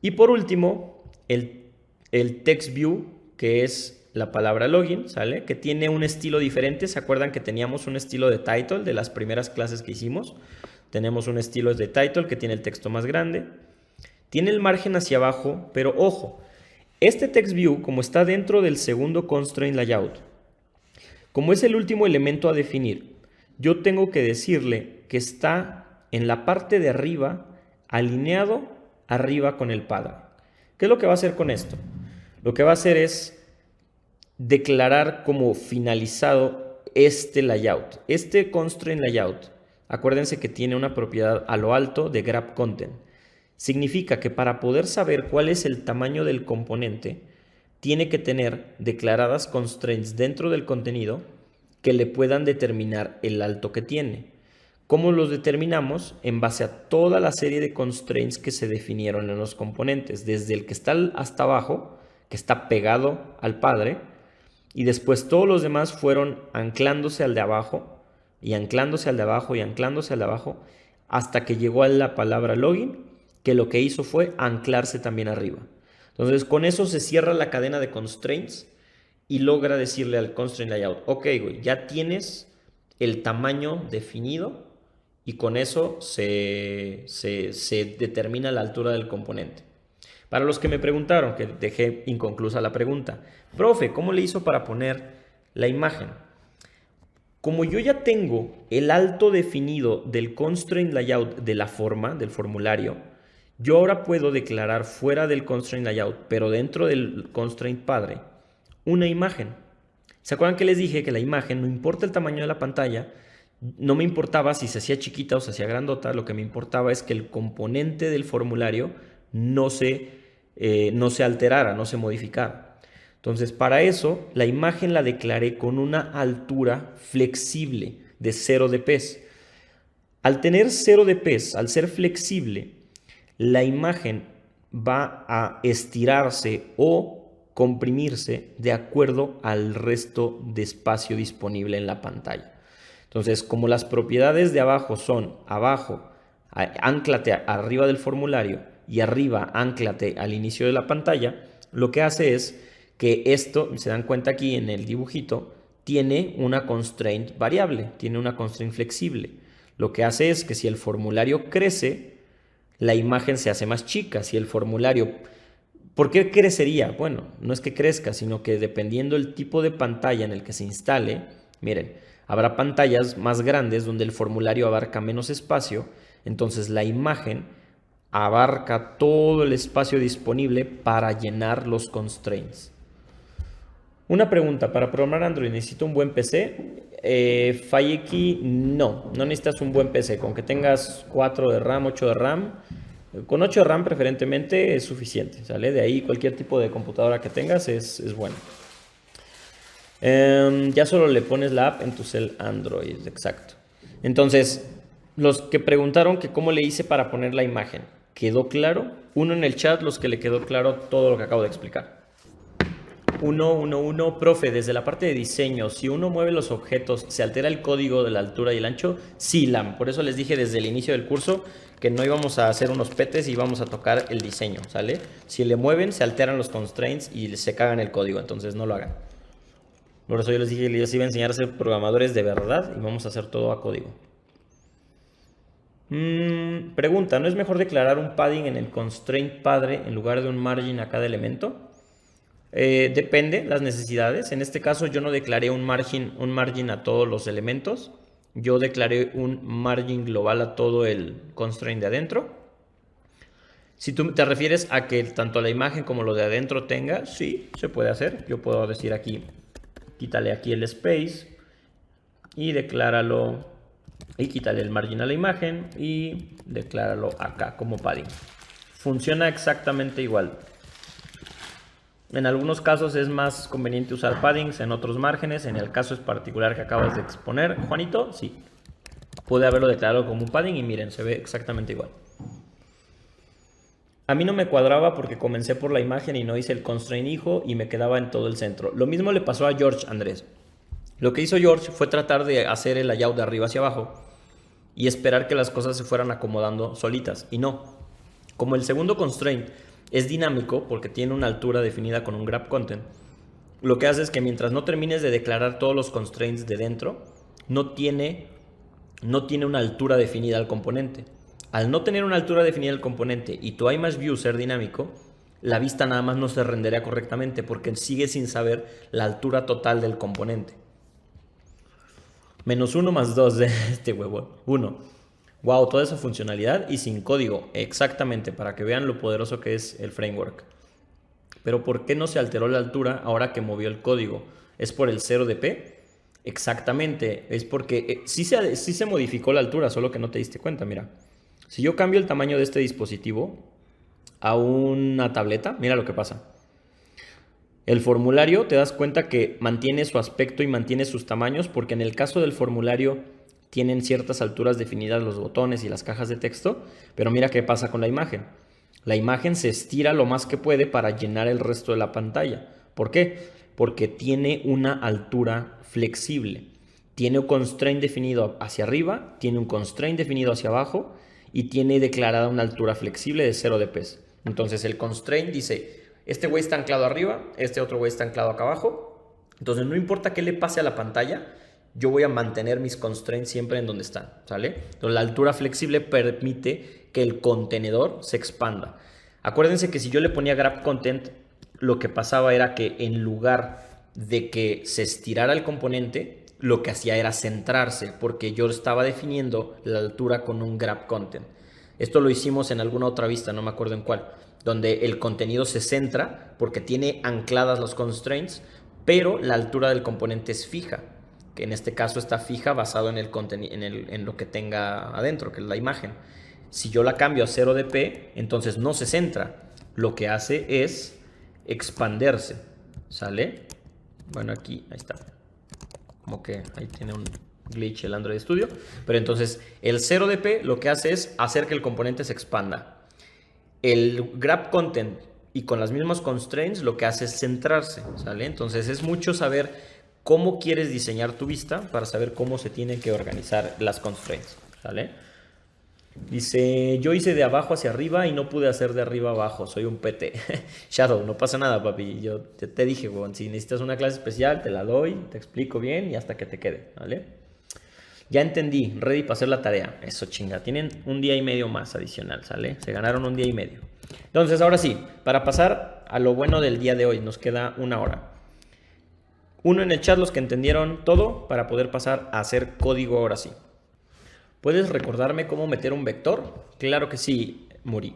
Y por último, el text view, que es la palabra login, ¿sale? Que tiene un estilo diferente. ¿Se acuerdan que teníamos un estilo de title de las primeras clases que hicimos? Tenemos un estilo de title que tiene el texto más grande. Tiene el margen hacia abajo, pero ojo, este text view, como está dentro del segundo constraint layout, como es el último elemento a definir, yo tengo que decirle que está en la parte de arriba, alineado arriba con el padre. ¿Qué es lo que va a hacer con esto? Lo que va a hacer es declarar como finalizado este layout. Este constraint layout, acuérdense que tiene una propiedad a lo alto de grab content. Significa que para poder saber cuál es el tamaño del componente, tiene que tener declaradas constraints dentro del contenido que le puedan determinar el alto que tiene. ¿Cómo los determinamos? En base a toda la serie de constraints que se definieron en los componentes, desde el que está hasta abajo, que está pegado al padre, y después todos los demás fueron anclándose al de abajo, y anclándose al de abajo, y anclándose al de abajo, hasta que llegó a la palabra login, que lo que hizo fue anclarse también arriba. Entonces, con eso se cierra la cadena de constraints y logra decirle al constraint layout, ok, güey, ya tienes el tamaño definido, y con eso se determina la altura del componente. Para los que me preguntaron, que dejé inconclusa la pregunta, profe, ¿cómo le hizo para poner la imagen? Como yo ya tengo el alto definido del constraint layout de la forma, del formulario, yo ahora puedo declarar fuera del constraint layout, pero dentro del constraint padre, una imagen. ¿Se acuerdan que les dije que la imagen, no importa el tamaño de la pantalla, no me importaba si se hacía chiquita o se hacía grandota, lo que me importaba es que el componente del formulario no se alterara, no se modificara. Entonces, para eso, la imagen la declaré con una altura flexible de 0 dps. Al tener 0 dps, al ser flexible, la imagen va a estirarse o comprimirse de acuerdo al resto de espacio disponible en la pantalla. Entonces, como las propiedades de abajo son abajo, anclate arriba del formulario, y arriba anclate al inicio de la pantalla, lo que hace es que esto, se dan cuenta aquí en el dibujito, tiene una constraint variable, tiene una constraint flexible. Lo que hace es que si el formulario crece, la imagen se hace más chica. Si el formulario... ¿Por qué crecería? Bueno, no es que crezca, sino que dependiendo del tipo de pantalla en el que se instale, miren, habrá pantallas más grandes donde el formulario abarca menos espacio, entonces la imagen abarca todo el espacio disponible para llenar los constraints. Una pregunta, ¿para programar Android necesito un buen PC? Fayeki, no necesitas un buen PC. Con que tengas 4 de RAM, 8 de RAM, Con 8 de RAM preferentemente es suficiente, ¿sale? De ahí cualquier tipo de computadora que tengas es bueno. Ya solo le pones la app en tu cel Android, exacto. Entonces, los que preguntaron que cómo le hice para poner la imagen, ¿quedó claro? Uno en el chat, los que le quedó claro todo lo que acabo de explicar. Profe, desde la parte de diseño, si uno mueve los objetos, ¿se altera el código de la altura y el ancho? Sí, Lam, por eso les dije desde el inicio del curso que no íbamos a hacer unos petes y íbamos a tocar el diseño, ¿sale? Si le mueven, se alteran los constraints y se cagan el código, entonces no lo hagan. Por eso yo les dije que les iba a enseñar a ser programadores de verdad y vamos a hacer todo a código. Pregunta, ¿no es mejor declarar un padding en el constraint padre en lugar de un margin a cada elemento? Depende las necesidades. En este caso yo no declaré un margin a todos los elementos. Yo declaré un margin global a todo el constraint de adentro. Si tú te refieres a que tanto la imagen como lo de adentro tenga, sí, se puede hacer. Yo puedo decir aquí, quítale aquí el space y decláralo, y quítale el margin a la imagen y decláralo acá como padding. Funciona exactamente igual. En algunos casos es más conveniente usar paddings, en otros márgenes. En el caso particular que acabas de exponer, Juanito, sí. Pude haberlo declarado como un padding y miren, se ve exactamente igual. A mí no me cuadraba porque comencé por la imagen y no hice el constraint hijo y me quedaba en todo el centro. Lo mismo le pasó a George, Andrés. Lo que hizo George fue tratar de hacer el layout de arriba hacia abajo y esperar que las cosas se fueran acomodando solitas. Y no. Como el segundo constraint es dinámico porque tiene una altura definida con un grab content, lo que hace es que mientras no termines de declarar todos los constraints de dentro, no tiene una altura definida al componente. Al no tener una altura definida al componente y tu ImageView ser dinámico, la vista nada más no se rendería correctamente porque sigue sin saber la altura total del componente. -1 más 2 de este huevón. 1. Wow, toda esa funcionalidad y sin código. Exactamente, para que vean lo poderoso que es el framework. Pero ¿por qué no se alteró la altura ahora que movió el código? ¿Es por el 0dp? Exactamente, es porque sí se modificó la altura, solo que no te diste cuenta, mira. Si yo cambio el tamaño de este dispositivo a una tableta, mira lo que pasa. El formulario te das cuenta que mantiene su aspecto y mantiene sus tamaños porque en el caso del formulario tienen ciertas alturas definidas los botones y las cajas de texto, pero mira qué pasa con la imagen. La imagen se estira lo más que puede para llenar el resto de la pantalla. ¿Por qué? Porque tiene una altura flexible. Tiene un constraint definido hacia arriba, tiene un constraint definido hacia abajo y tiene declarada una altura flexible de 0dp. Entonces el constraint dice, este güey está anclado arriba, este otro güey está anclado acá abajo. Entonces no importa qué le pase a la pantalla, yo voy a mantener mis constraints siempre en donde están, ¿sale? Entonces la altura flexible permite que el contenedor se expanda. Acuérdense que si yo le ponía grab content, lo que pasaba era que en lugar de que se estirara el componente, lo que hacía era centrarse, porque yo estaba definiendo la altura con un grab content. Esto lo hicimos en alguna otra vista, no me acuerdo en cuál, donde el contenido se centra porque tiene ancladas los constraints, pero la altura del componente es fija, que en este caso está fija basado en, en lo que tenga adentro, que es la imagen. Si yo la cambio a 0dp, entonces no se centra. Lo que hace es expanderse, ¿sale? Bueno, aquí, ahí está. Como que ahí tiene un glitch el Android Studio. Pero entonces el 0dp lo que hace es hacer que el componente se expanda. El grab content y con las mismas constraints lo que hace es centrarse, ¿sale? Entonces es mucho saber cómo quieres diseñar tu vista para saber cómo se tienen que organizar las constraints, ¿sale? Dice, yo hice de abajo hacia arriba y no pude hacer de arriba abajo, soy un PT. Shadow, no pasa nada, papi. Yo te dije, bueno, si necesitas una clase especial, te la doy, te explico bien y hasta que te quede, ¿vale? Ya entendí, ready para hacer la tarea. Eso, chinga, tienen un día y medio más adicional, ¿sale? Se ganaron un día y medio. Entonces, ahora sí, para pasar a lo bueno del día de hoy, nos queda 1 hora. Uno en el chat, los que entendieron todo, para poder pasar a hacer código ahora sí. ¿Puedes recordarme cómo meter un vector? Claro que sí, Muri.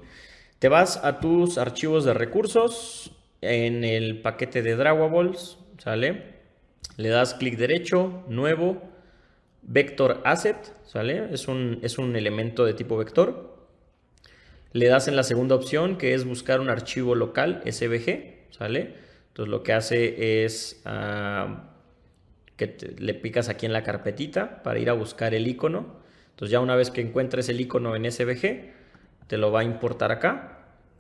Te vas a tus archivos de recursos, en el paquete de Drawables, ¿sale? Le das clic derecho, nuevo, vector asset, ¿sale? Es un elemento de tipo vector. Le das en la segunda opción, que es buscar un archivo local, SVG, ¿sale? Entonces lo que hace es le picas aquí en la carpetita para ir a buscar el icono. Entonces ya una vez que encuentres el icono en SVG, te lo va a importar acá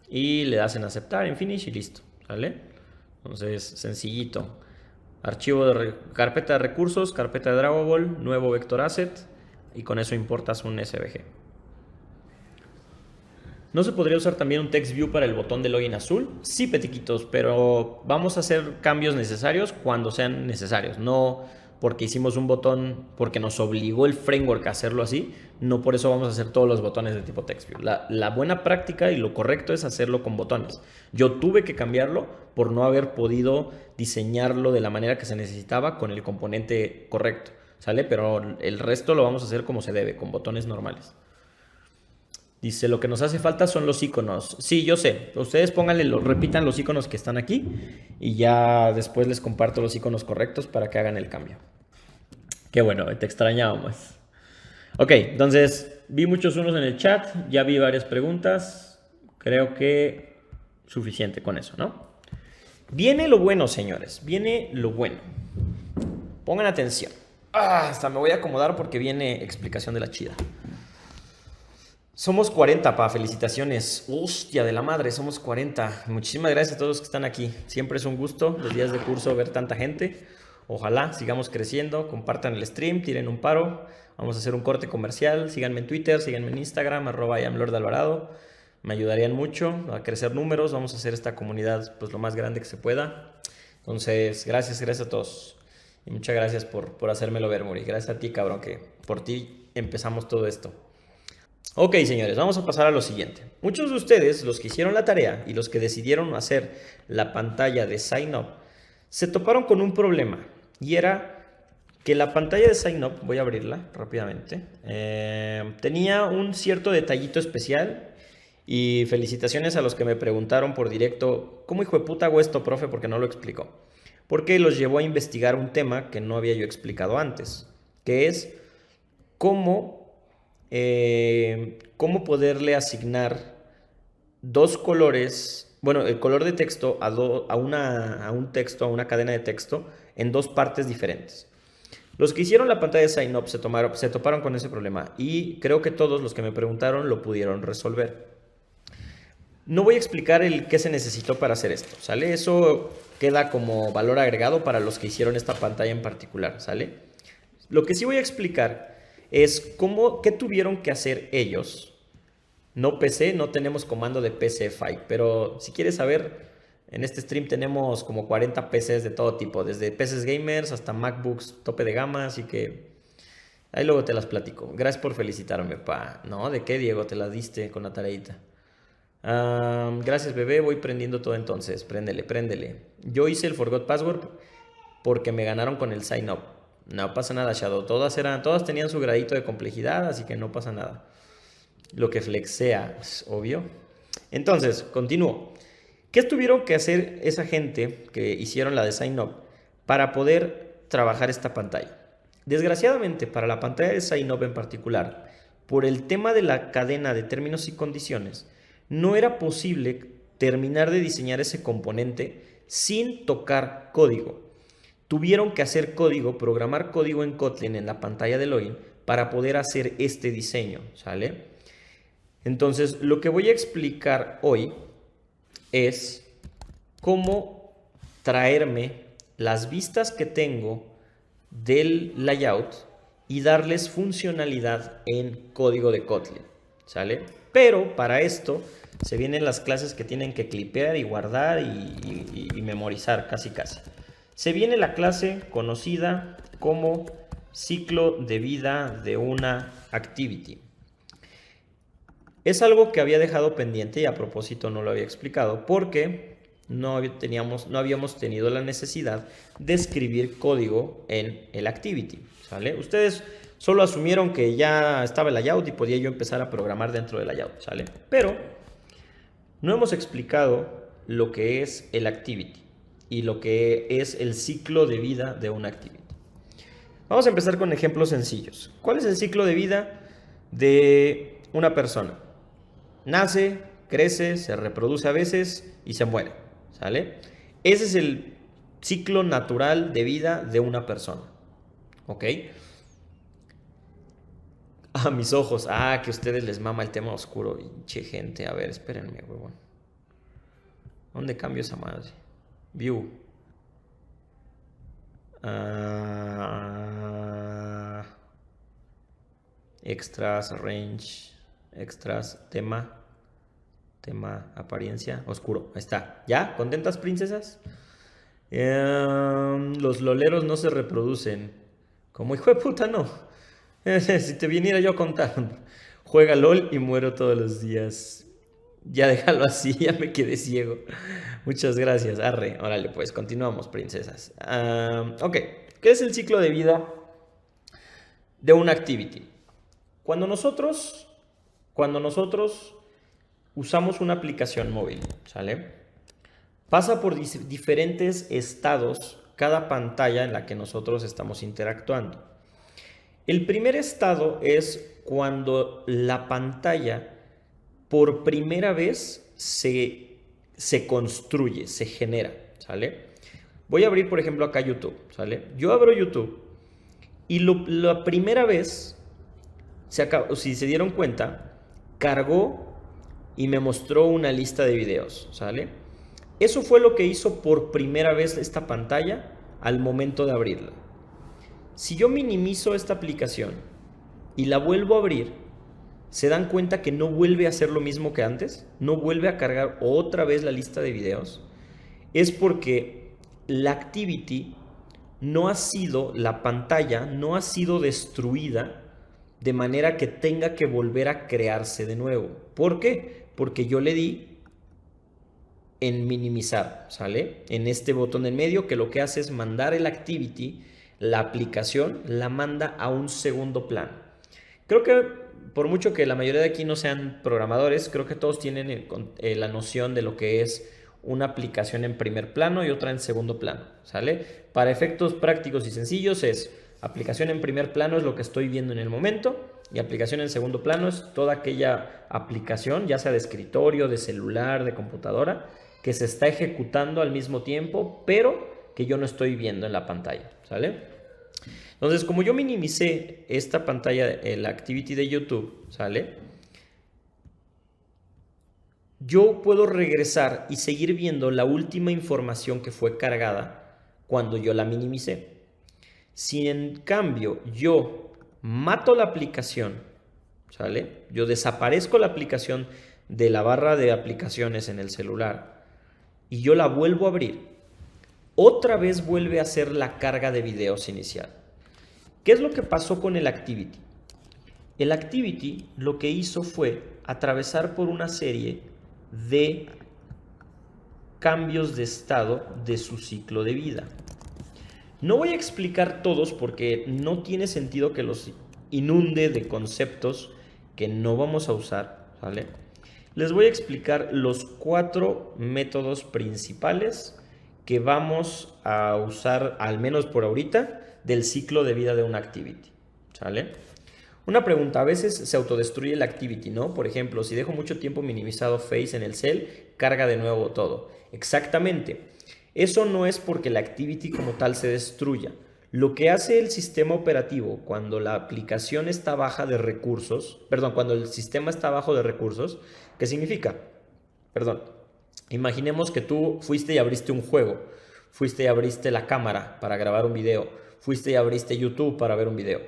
y le das en aceptar, en finish y listo, ¿sale? Entonces sencillito. Archivo de carpeta de recursos, carpeta de Drawable, nuevo vector asset y con eso importas un SVG. ¿No se podría usar también un text view para el botón de login azul? Sí, petiquitos, pero vamos a hacer cambios necesarios cuando sean necesarios. No porque hicimos un botón, porque nos obligó el framework a hacerlo así, no por eso vamos a hacer todos los botones de tipo text view. La buena práctica y lo correcto es hacerlo con botones. Yo tuve que cambiarlo por no haber podido diseñarlo de la manera que se necesitaba con el componente correcto, ¿sale? Pero el resto lo vamos a hacer como se debe, con botones normales. Dice, lo que nos hace falta son los iconos. Sí, yo sé. Ustedes pónganle, repitan los iconos que están aquí y ya después les comparto los iconos correctos para que hagan el cambio. Qué bueno, te extrañábamos. Ok, entonces vi muchos unos en el chat, ya vi varias preguntas. Creo que suficiente con eso, ¿no? Viene lo bueno, señores. Viene lo bueno. Pongan atención. Hasta me voy a acomodar porque viene explicación de la chida. Somos 40, pa, felicitaciones. Hostia de la madre, somos 40. Muchísimas gracias a todos los que están aquí. Siempre es un gusto los días de curso ver tanta gente. Ojalá sigamos creciendo. Compartan el stream, tiren un paro. Vamos a hacer un corte comercial. Síganme en Twitter, síganme en Instagram, @IamLordAlvarado. Me ayudarían mucho a crecer números. Vamos a hacer esta comunidad pues lo más grande que se pueda. Entonces, gracias a todos. Y muchas gracias por hacérmelo ver, Muri. Gracias a ti, cabrón, que por ti empezamos todo esto. Ok, señores, vamos a pasar a lo siguiente. Muchos de ustedes, los que hicieron la tarea y los que decidieron hacer la pantalla de Sign Up, se toparon con un problema. Y era que la pantalla de Sign Up, voy a abrirla rápidamente, tenía un cierto detallito especial. Y felicitaciones a los que me preguntaron por directo, ¿cómo hijo de puta hago esto, profe? Porque no lo explicó. Porque los llevó a investigar un tema que no había yo explicado antes, que es cómo poderle asignar dos colores, bueno, el color de texto a un texto, a una cadena de texto, en dos partes diferentes. Los que hicieron la pantalla de Sign Up se toparon con ese problema y creo que todos los que me preguntaron lo pudieron resolver. No voy a explicar el qué se necesitó para hacer esto, ¿sale? Eso queda como valor agregado para los que hicieron esta pantalla en particular, ¿sale? Lo que sí voy a explicar es qué tuvieron que hacer ellos. No PC, no tenemos comando de PCFI, pero si quieres saber, en este stream tenemos como 40 PCs de todo tipo, desde PCs gamers hasta MacBooks tope de gama, así que ahí luego te las platico. Gracias por felicitarme, pa. No, ¿de qué, Diego? Te las diste con la tareita. Gracias, bebé, voy prendiendo todo entonces. Préndele. Yo hice el Forgot Password porque me ganaron con el Sign Up. No pasa nada, Shadow. Todas tenían su gradito de complejidad, así que no pasa nada. Lo que flexea, es obvio. Entonces, continúo. ¿Qué tuvieron que hacer esa gente que hicieron la de Sign Up para poder trabajar esta pantalla? Desgraciadamente, para la pantalla de Sign Up en particular, por el tema de la cadena de términos y condiciones, no era posible terminar de diseñar ese componente sin tocar código. Tuvieron que hacer código, programar código en Kotlin en la pantalla de login para poder hacer este diseño, ¿sale? Entonces, lo que voy a explicar hoy es cómo traerme las vistas que tengo del layout y darles funcionalidad en código de Kotlin, ¿sale? Pero para esto se vienen las clases que tienen que clipear y guardar y memorizar casi. Se viene la clase conocida como ciclo de vida de una activity. Es algo que había dejado pendiente y a propósito no lo había explicado porque no habíamos tenido la necesidad de escribir código en el activity, ¿sale? Ustedes solo asumieron que ya estaba el layout y podía yo empezar a programar dentro del layout, ¿sale? Pero no hemos explicado lo que es el activity y lo que es el ciclo de vida de una activity. Vamos a empezar con ejemplos sencillos. ¿Cuál es el ciclo de vida de una persona? nace, crece, se reproduce a veces y se muere, ¿sale? Ese es el ciclo natural de vida de una persona, ¿ok? Mis ojos. Que a ustedes les mama el tema oscuro. Che, gente. A ver, espérenme, huevón. ¿Dónde cambio esa madre? View. Extras, range. Extras, tema. Tema, apariencia, oscuro. Ahí está. ¿Ya? ¿Contentas, princesas? Los loleros no se reproducen. Como hijo de puta, no. Si te viniera yo a contar. Juega LOL y muero todos los días. Ya déjalo así, ya me quedé ciego. Muchas gracias, arre. Órale, pues continuamos, princesas. Ok, ¿qué es el ciclo de vida de una activity? Cuando nosotros usamos una aplicación móvil, ¿sale? Pasa por diferentes estados cada pantalla en la que nosotros estamos interactuando. El primer estado es cuando la pantalla por primera vez se construye, se genera, ¿sale? Voy a abrir, por ejemplo, acá YouTube, ¿sale? Yo abro YouTube y la primera vez, si se dieron cuenta, cargó y me mostró una lista de videos, ¿sale? Eso fue lo que hizo por primera vez esta pantalla al momento de abrirla. Si yo minimizo esta aplicación y la vuelvo a abrir, ¿se dan cuenta que no vuelve a hacer lo mismo que antes? ¿No vuelve a cargar otra vez la lista de videos? Es porque la activity la pantalla no ha sido destruida de manera que tenga que volver a crearse de nuevo. ¿Por qué? Porque yo le di en minimizar, ¿sale? En este botón en medio, que lo que hace es mandar el activity, la aplicación la manda a un segundo plano. Creo que por mucho que la mayoría de aquí no sean programadores, creo que todos tienen la noción de lo que es una aplicación en primer plano y otra en segundo plano, ¿sale? Para efectos prácticos y sencillos es aplicación en primer plano es lo que estoy viendo en el momento y aplicación en segundo plano es toda aquella aplicación, ya sea de escritorio, de celular, de computadora, que se está ejecutando al mismo tiempo, pero que yo no estoy viendo en la pantalla, ¿sale? Entonces, como yo minimicé esta pantalla, la activity de YouTube, ¿sale? Yo puedo regresar y seguir viendo la última información que fue cargada cuando yo la minimicé. Si en cambio yo mato la aplicación, ¿sale? Yo desaparezco la aplicación de la barra de aplicaciones en el celular y yo la vuelvo a abrir, otra vez vuelve a hacer la carga de videos inicial. ¿Qué es lo que pasó con el Activity? El Activity lo que hizo fue atravesar por una serie de cambios de estado de su ciclo de vida. No voy a explicar todos porque no tiene sentido que los inunde de conceptos que no vamos a usar, ¿vale? Les voy a explicar los 4 métodos principales que vamos a usar, al menos por ahorita, del ciclo de vida de una activity, ¿sale? Una pregunta, a veces se autodestruye la activity, ¿no? Por ejemplo, si dejo mucho tiempo minimizado Face en el cel, carga de nuevo todo. Exactamente. Eso no es porque la activity como tal se destruya. Lo que hace el sistema operativo cuando la aplicación está baja de recursos, cuando el sistema está bajo de recursos, ¿qué significa? Imaginemos que tú fuiste y abriste un juego, fuiste y abriste la cámara para grabar un video, fuiste y abriste YouTube para ver un video.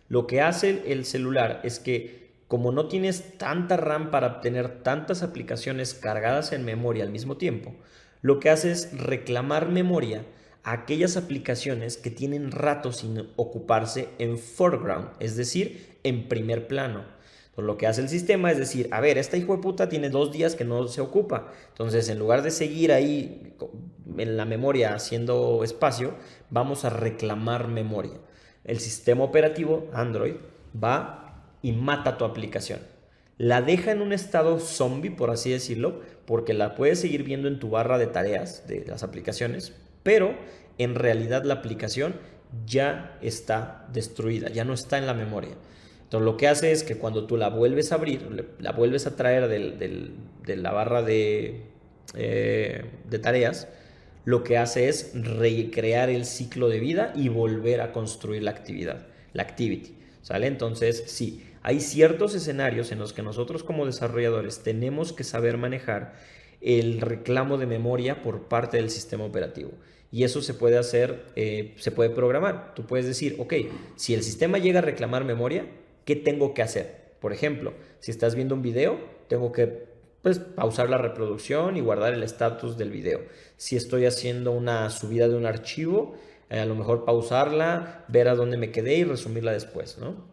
Lo que hace el celular es que como no tienes tanta RAM para tener tantas aplicaciones cargadas en memoria al mismo tiempo, lo que hace es reclamar memoria a aquellas aplicaciones que tienen rato sin ocuparse en foreground, es decir, en primer plano. Entonces, lo que hace el sistema es decir, a ver, esta hijo de puta tiene 2 días que no se ocupa. Entonces, en lugar de seguir ahí en la memoria haciendo espacio, vamos a reclamar memoria. El sistema operativo Android va y mata tu aplicación. La deja en un estado zombie, por así decirlo, porque la puedes seguir viendo en tu barra de tareas de las aplicaciones, pero en realidad la aplicación ya está destruida, ya no está en la memoria. Entonces lo que hace es que cuando tú la vuelves a abrir, la vuelves a traer de la barra de tareas, lo que hace es recrear el ciclo de vida y volver a construir la actividad, la activity, ¿sale? Entonces, sí, hay ciertos escenarios en los que nosotros como desarrolladores tenemos que saber manejar el reclamo de memoria por parte del sistema operativo. Y eso se puede hacer, se puede programar. Tú puedes decir, ok, si el sistema llega a reclamar memoria, ¿qué tengo que hacer? Por ejemplo, si estás viendo un video, tengo que pausar la reproducción y guardar el estatus del video. Si estoy haciendo una subida de un archivo, a lo mejor pausarla, ver a dónde me quedé y resumirla después, ¿no?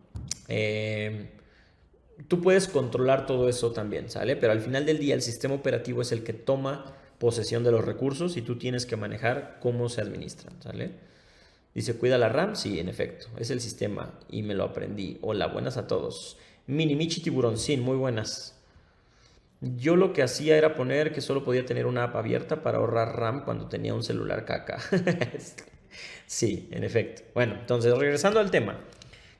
Tú puedes controlar todo eso también, ¿sale? Pero al final del día el sistema operativo es el que toma posesión de los recursos y tú tienes que manejar cómo se administran, ¿sale? Dice, ¿cuida la RAM? Sí, en efecto, es el sistema y me lo aprendí. Hola, buenas a todos. Minimichi Tiburoncín, muy buenas. Yo lo que hacía era poner que solo podía tener una app abierta para ahorrar RAM cuando tenía un celular caca. Sí, en efecto. Bueno, entonces regresando al tema.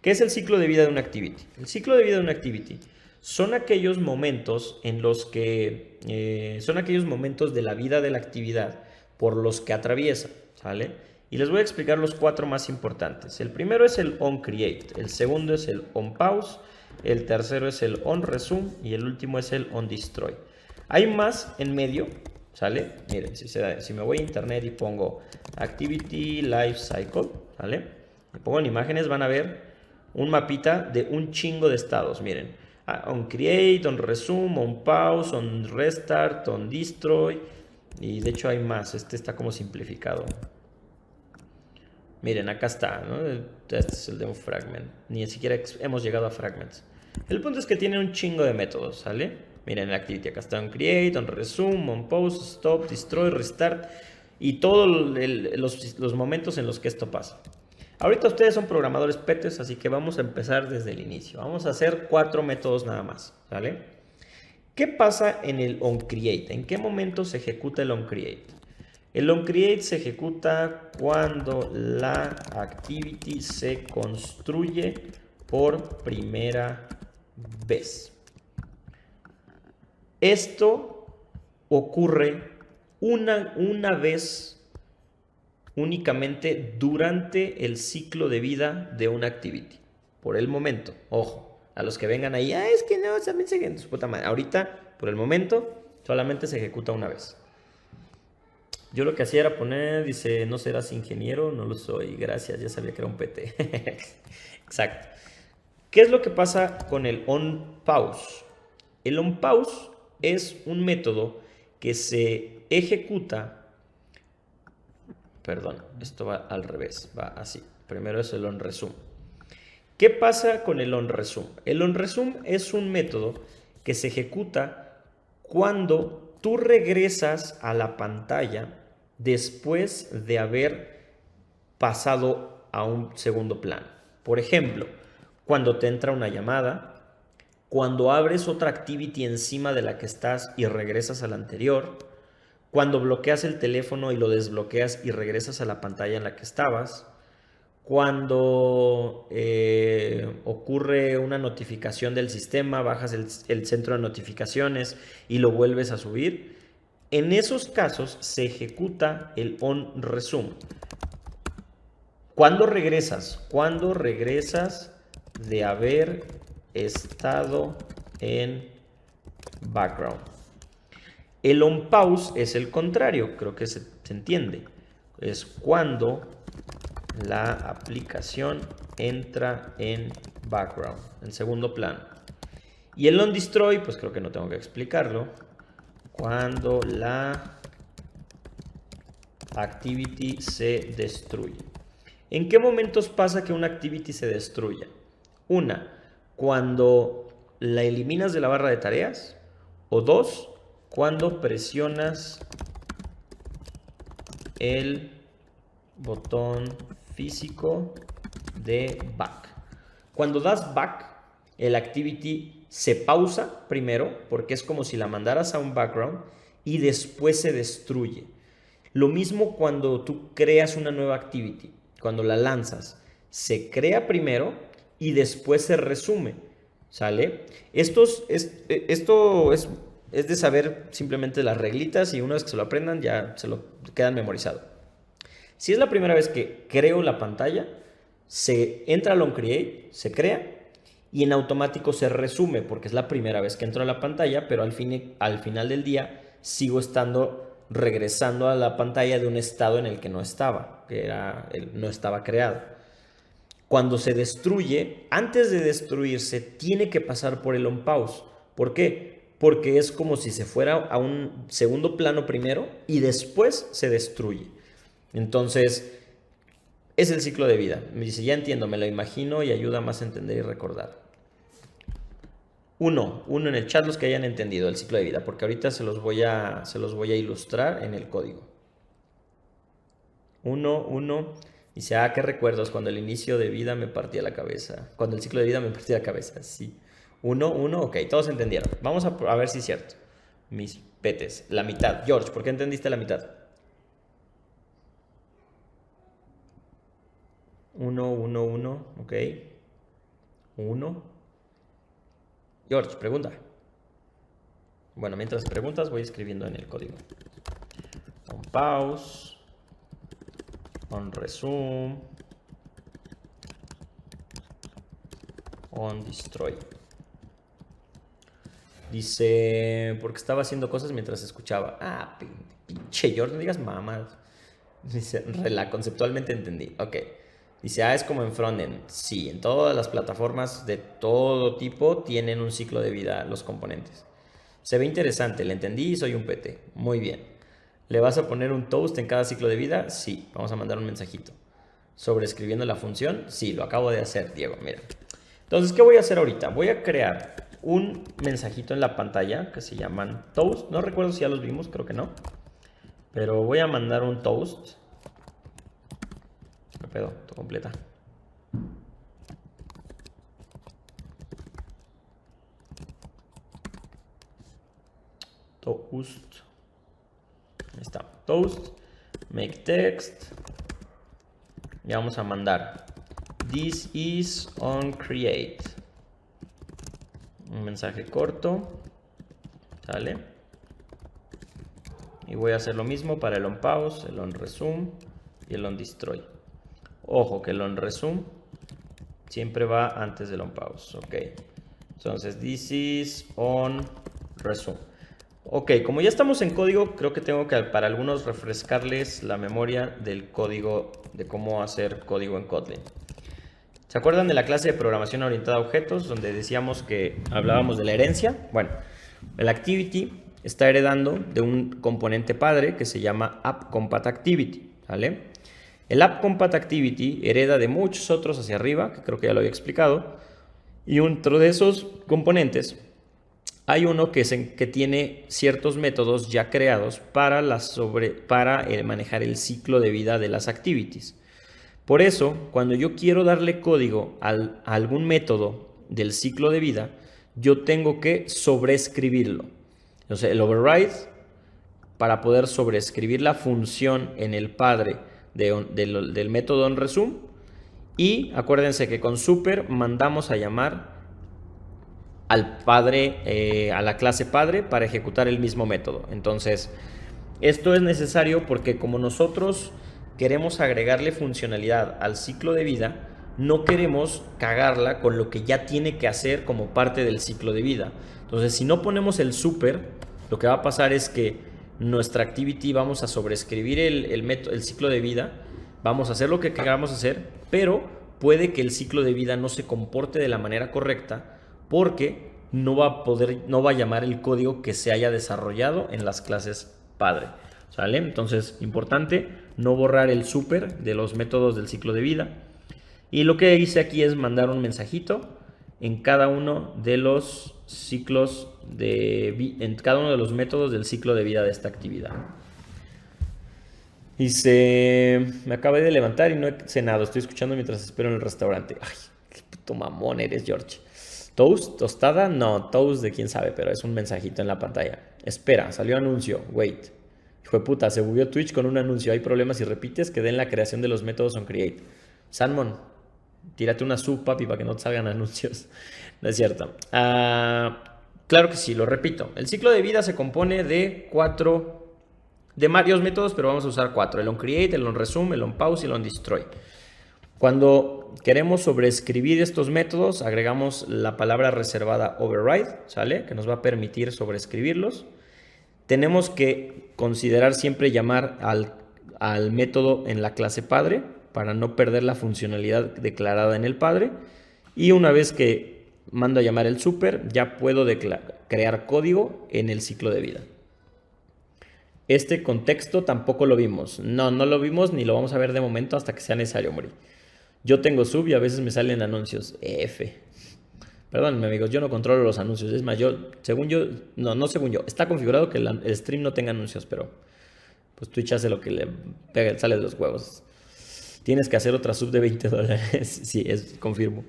¿Qué es el ciclo de vida de una activity? El ciclo de vida de una activity son aquellos momentos en los que son aquellos momentos de la vida de la actividad por los que atraviesa, ¿sale? Y les voy a explicar los 4 más importantes. El primero es el onCreate, el segundo es el onPause, el tercero es el onResume y el último es el onDestroy. Hay más en medio, ¿sale? Miren, si me voy a internet y pongo Activity Life Cycle, ¿vale? Me pongo en imágenes, van a ver un mapita de un chingo de estados, miren. OnCreate, onResume, onPause, onRestart, onDestroy. Y de hecho hay más, este está como simplificado. Miren, acá está, ¿no? Este es el de un fragment. Ni siquiera hemos llegado a fragments. El punto es que tiene un chingo de métodos, ¿sale? Miren, la activity acá está onCreate, onResume, onPause, stop, destroy, restart. Y todos los momentos en los que esto pasa. Ahorita ustedes son programadores petes, así que vamos a empezar desde el inicio. Vamos a hacer 4 métodos nada más, ¿vale? ¿Qué pasa en el onCreate? ¿En qué momento se ejecuta el onCreate? El onCreate se ejecuta cuando la activity se construye por primera vez. Esto ocurre una vez únicamente durante el ciclo de vida de una activity. Por el momento, ojo, a los que vengan ahí, es que no, también se en su puta madre. Ahorita, por el momento, solamente se ejecuta una vez. Yo lo que hacía era poner, dice, no serás ingeniero, no lo soy, gracias, ya sabía que era un PT. Exacto. ¿Qué es lo que pasa con el onPause? El onPause es un método que se ejecuta. Perdón, esto va al revés, va así. Primero es el onResume. ¿Qué pasa con el onResume? El onResume es un método que se ejecuta cuando tú regresas a la pantalla después de haber pasado a un segundo plano. Por ejemplo, cuando te entra una llamada, cuando abres otra activity encima de la que estás y regresas a la anterior, cuando bloqueas el teléfono y lo desbloqueas y regresas a la pantalla en la que estabas, cuando ocurre una notificación del sistema, bajas el centro de notificaciones y lo vuelves a subir, en esos casos se ejecuta el onResume. ¿Cuándo regresas? Cuando regresas de haber estado en background. El onPause es el contrario, creo que se entiende. Es cuando la aplicación entra en background, en segundo plano. Y el onDestroy, pues creo que no tengo que explicarlo. Cuando la activity se destruye. ¿En qué momentos pasa que una activity se destruya? Una, cuando la eliminas de la barra de tareas. O dos, cuando presionas el botón físico de back. Cuando das back, el activity se pausa primero, porque es como si la mandaras a un background, y después se destruye. Lo mismo cuando tú creas una nueva activity, cuando la lanzas, se crea primero y después se resume, ¿sale? Esto es de saber simplemente las reglitas y una vez que se lo aprendan ya se lo quedan memorizado. Si es la primera vez que creo la pantalla, se entra al onCreate, se crea y en automático se resume porque es la primera vez que entro a la pantalla, pero al final del día sigo regresando a la pantalla de un estado en el que no estaba, no estaba creado. Cuando se destruye, antes de destruirse, tiene que pasar por el onPause. ¿Por qué? Porque es como si se fuera a un segundo plano primero y después se destruye. Entonces, es el ciclo de vida. Me dice, ya entiendo, me lo imagino y ayuda más a entender y recordar. Uno en el chat los que hayan entendido el ciclo de vida, porque ahorita se los voy a ilustrar en el código. Uno. Dice, ¿qué recuerdos? Cuando el inicio de vida me partía la cabeza. Cuando el ciclo de vida me partía la cabeza, sí. Uno, ok, todos entendieron. Vamos a ver si es cierto. Mis petes, la mitad. George, ¿por qué entendiste la mitad? Uno, ok. Uno. George, pregunta. Bueno, mientras preguntas voy escribiendo en el código. onPause. onResume. onDestroy. Dice, porque estaba haciendo cosas mientras escuchaba. Pinche George, no digas mamás. Dice, conceptualmente entendí. Ok. Dice, es como en frontend. Sí, en todas las plataformas de todo tipo tienen un ciclo de vida los componentes. Se ve interesante, le entendí y soy un PT. Muy bien. ¿Le vas a poner un toast en cada ciclo de vida? Sí, vamos a mandar un mensajito. ¿Sobreescribiendo la función? Sí, lo acabo de hacer, Diego, mira. Entonces, ¿qué voy a hacer ahorita? Voy a crear un mensajito en la pantalla que se llaman toast. No recuerdo si ya los vimos, creo que no. Pero voy a mandar un toast. ¿Qué pedo? Todo completa. Toast. Ahí está. Toast. Make text. Y vamos a mandar. This is on create. Un mensaje corto. ¿Sale? Y voy a hacer lo mismo para el onPause, el onResume y el onDestroy. Ojo que el onResume siempre va antes del onPause. Ok. Entonces, this is onResume. Ok, como ya estamos en código, creo que tengo que para algunos refrescarles la memoria del código, de cómo hacer código en Kotlin. ¿Se acuerdan de la clase de programación orientada a objetos donde decíamos que hablábamos de la herencia? Bueno, el activity está heredando de un componente padre que se llama AppCompat_Activity, ¿vale? El AppCompat_Activity hereda de muchos otros hacia arriba, que creo que ya lo había explicado, y dentro de esos componentes hay uno que tiene ciertos métodos ya creados para manejar el ciclo de vida de las activities. Por eso, cuando yo quiero darle código a algún método del ciclo de vida, yo tengo que sobreescribirlo. Entonces, el override, para poder sobreescribir la función en el padre del método onResume. Y acuérdense que con super mandamos a llamar al padre, a la clase padre para ejecutar el mismo método. Entonces, esto es necesario porque como nosotros queremos agregarle funcionalidad al ciclo de vida, no queremos cagarla con lo que ya tiene que hacer como parte del ciclo de vida. Entonces, si no ponemos el super, lo que va a pasar es que nuestra activity vamos a sobreescribir el ciclo de vida, vamos a hacer lo que queramos hacer, pero puede que el ciclo de vida no se comporte de la manera correcta porque no va a llamar el código que se haya desarrollado en las clases padre. ¿Sale? Entonces, importante no borrar el super de los métodos del ciclo de vida. Y lo que hice aquí es mandar un mensajito en cada uno de los ciclos en cada uno de los métodos del ciclo de vida de esta actividad. Dice, me acabé de levantar y no he cenado, estoy escuchando mientras espero en el restaurante. Ay, qué puto mamón eres, George. ¿Toast? ¿Tostada? No, toast de quién sabe, pero es un mensajito en la pantalla. Espera, salió anuncio, wait. Hijo de puta, se bugueó Twitch con un anuncio. Hay problemas si repites que den la creación de los métodos onCreate. Salmon, Tírate una sub, papi, para que no te salgan anuncios. No es cierto. Claro que sí, lo repito. El ciclo de vida se compone de varios métodos, pero vamos a usar 4. El onCreate, el onResume, el onPause y el onDestroy. Cuando queremos sobreescribir estos métodos, agregamos la palabra reservada override, ¿sale? Que nos va a permitir sobreescribirlos. Tenemos que considerar siempre llamar al método en la clase padre para no perder la funcionalidad declarada en el padre. Y una vez que mando a llamar el super, ya puedo crear código en el ciclo de vida. Este contexto tampoco lo vimos. No lo vimos ni lo vamos a ver de momento hasta que sea necesario, Mori. Yo tengo sub y a veces me salen anuncios. Perdónenme, amigos, yo no controlo los anuncios. Es más, según yo, no según yo. Está configurado que el stream no tenga anuncios, pero pues Twitch hace lo que le pega, sale de los huevos. Tienes que hacer otra sub de $20. Sí, confirmo.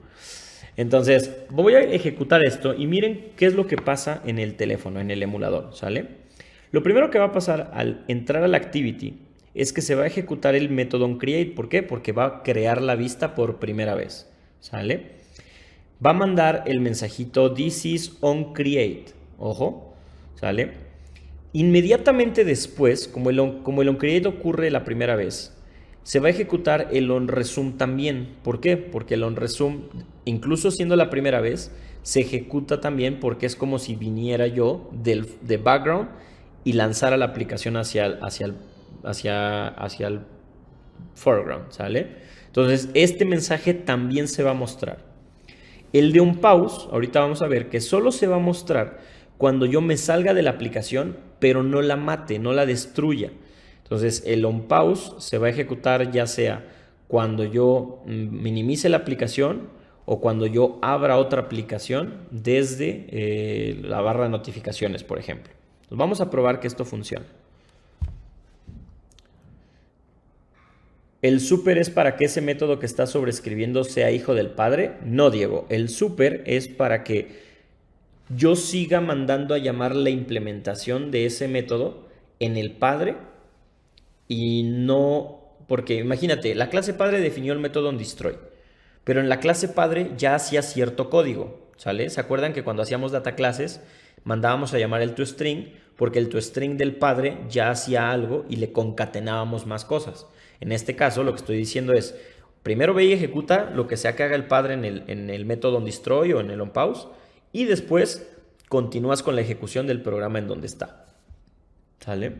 Entonces, voy a ejecutar esto y miren qué es lo que pasa en el teléfono, en el emulador, ¿sale? Lo primero que va a pasar al entrar al Activity es que se va a ejecutar el método onCreate. ¿Por qué? Porque va a crear la vista por primera vez, ¿sale? Va a mandar el mensajito this is onCreate, ojo, ¿sale? Inmediatamente después, como el onCreate ocurre la primera vez, se va a ejecutar el onResume también. ¿Por qué? Porque el onResume, incluso siendo la primera vez, se ejecuta también porque es como si viniera yo de background y lanzara la aplicación hacia el foreground, ¿sale? Entonces, este mensaje también se va a mostrar. El de onPause, ahorita vamos a ver que solo se va a mostrar cuando yo me salga de la aplicación, pero no la mate, no la destruya. Entonces, el onPause se va a ejecutar ya sea cuando yo minimice la aplicación o cuando yo abra otra aplicación desde la barra de notificaciones, por ejemplo. Entonces, vamos a probar que esto funciona. ¿El super es para que ese método que está sobreescribiendo sea hijo del padre? No, Diego. El super es para que yo siga mandando a llamar la implementación de ese método en el padre y no... Porque imagínate, la clase padre definió el método onDestroy, pero en la clase padre ya hacía cierto código, ¿sale? ¿Se acuerdan que cuando hacíamos data classes mandábamos a llamar el toString porque el toString del padre ya hacía algo y le concatenábamos más cosas? En este caso, lo que estoy diciendo es, primero ve y ejecuta lo que sea que haga el padre en el método onDestroy o en el onPause, y después continúas con la ejecución del programa en donde está. ¿Sale?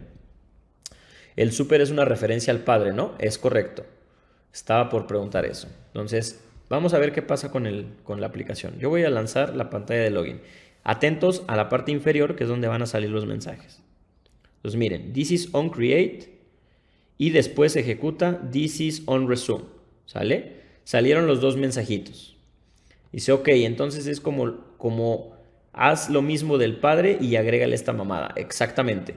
El super es una referencia al padre, ¿no? Es correcto. Estaba por preguntar eso. Entonces, vamos a ver qué pasa con la aplicación. Yo voy a lanzar la pantalla de login. Atentos a la parte inferior, que es donde van a salir los mensajes. Entonces, miren, this is onCreate. Y después ejecuta this is onResume, ¿sale? Salieron los dos mensajitos. Dice, ok, entonces es como haz lo mismo del padre y agrégale esta mamada. Exactamente.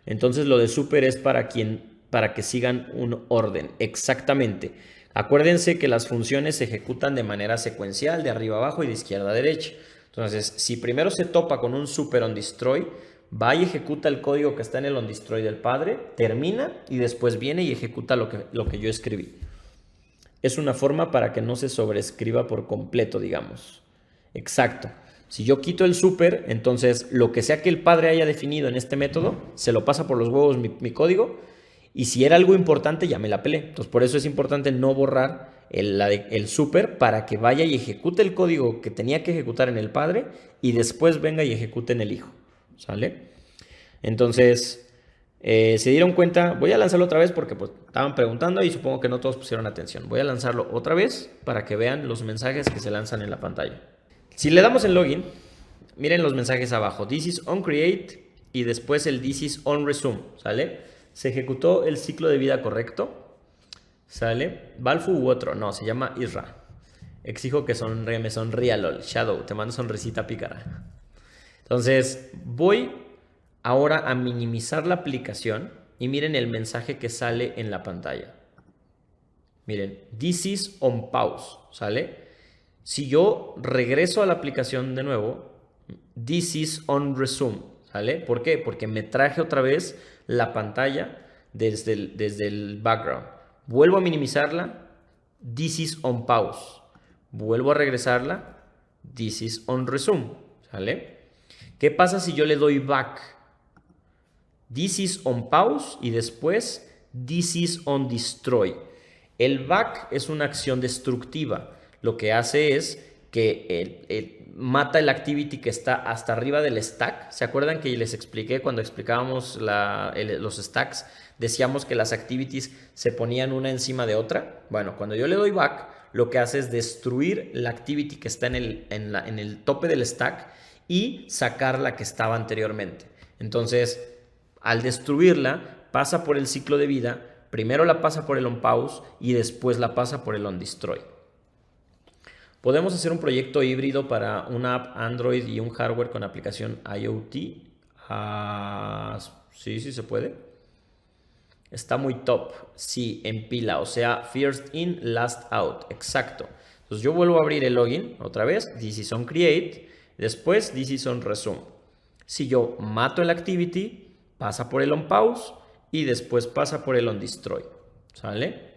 Entonces lo de super es para que sigan un orden. Exactamente. Acuérdense que las funciones se ejecutan de manera secuencial, de arriba abajo y de izquierda a derecha. Entonces, si primero se topa con un super onDestroy, va y ejecuta el código que está en el onDestroy del padre, termina y después viene y ejecuta lo que yo escribí. Es una forma para que no se sobreescriba por completo, digamos. Exacto. Si yo quito el super, entonces lo que sea que el padre haya definido en este método, se lo pasa por los huevos mi código, y si era algo importante ya me la pelé. Entonces por eso es importante no borrar el super para que vaya y ejecute el código que tenía que ejecutar en el padre y después venga y ejecute en el hijo. ¿Sale? Entonces, se dieron cuenta, voy a lanzarlo otra vez porque pues, estaban preguntando y supongo que no todos pusieron atención. Voy a lanzarlo otra vez para que vean los mensajes que se lanzan en la pantalla. Si le damos en login, miren los mensajes abajo. This is onCreate y después el this is onResume, ¿sale? Se ejecutó el ciclo de vida correcto, ¿sale? Balfu u otro, no, se llama Isra. Exijo que me sonría, lol. Shadow, te mando sonrisita pícara. Entonces, voy ahora a minimizar la aplicación y miren el mensaje que sale en la pantalla. Miren, this is onPause, ¿sale? Si yo regreso a la aplicación de nuevo, this is onResume, ¿sale? ¿Por qué? Porque me traje otra vez la pantalla desde el background. Vuelvo a minimizarla, this is onPause. vuelvo a regresarla, this is on resume, ¿sale? ¿Qué pasa si yo le doy back? This is on pause y después this is on destroy. El back es una acción destructiva. Lo que hace es que mata el activity que está hasta arriba del stack. ¿Se acuerdan que les expliqué cuando explicábamos los stacks? Decíamos que las activities se ponían una encima de otra. Bueno, cuando yo le doy back, lo que hace es destruir la activity que está en el tope del stack y sacar la que estaba anteriormente. Entonces, al destruirla, pasa por el ciclo de vida. Primero la pasa por el onPause y después la pasa por el onDestroy. ¿Podemos hacer un proyecto híbrido para una app Android y un hardware con aplicación IoT? Sí, sí se puede. Está muy top. Sí, en pila. O sea, first in, last out. Exacto. Entonces yo vuelvo a abrir el login otra vez. This is on create. Después this is on resume. Si yo mato el activity, pasa por el onPause y después pasa por el onDestroy. ¿Sale?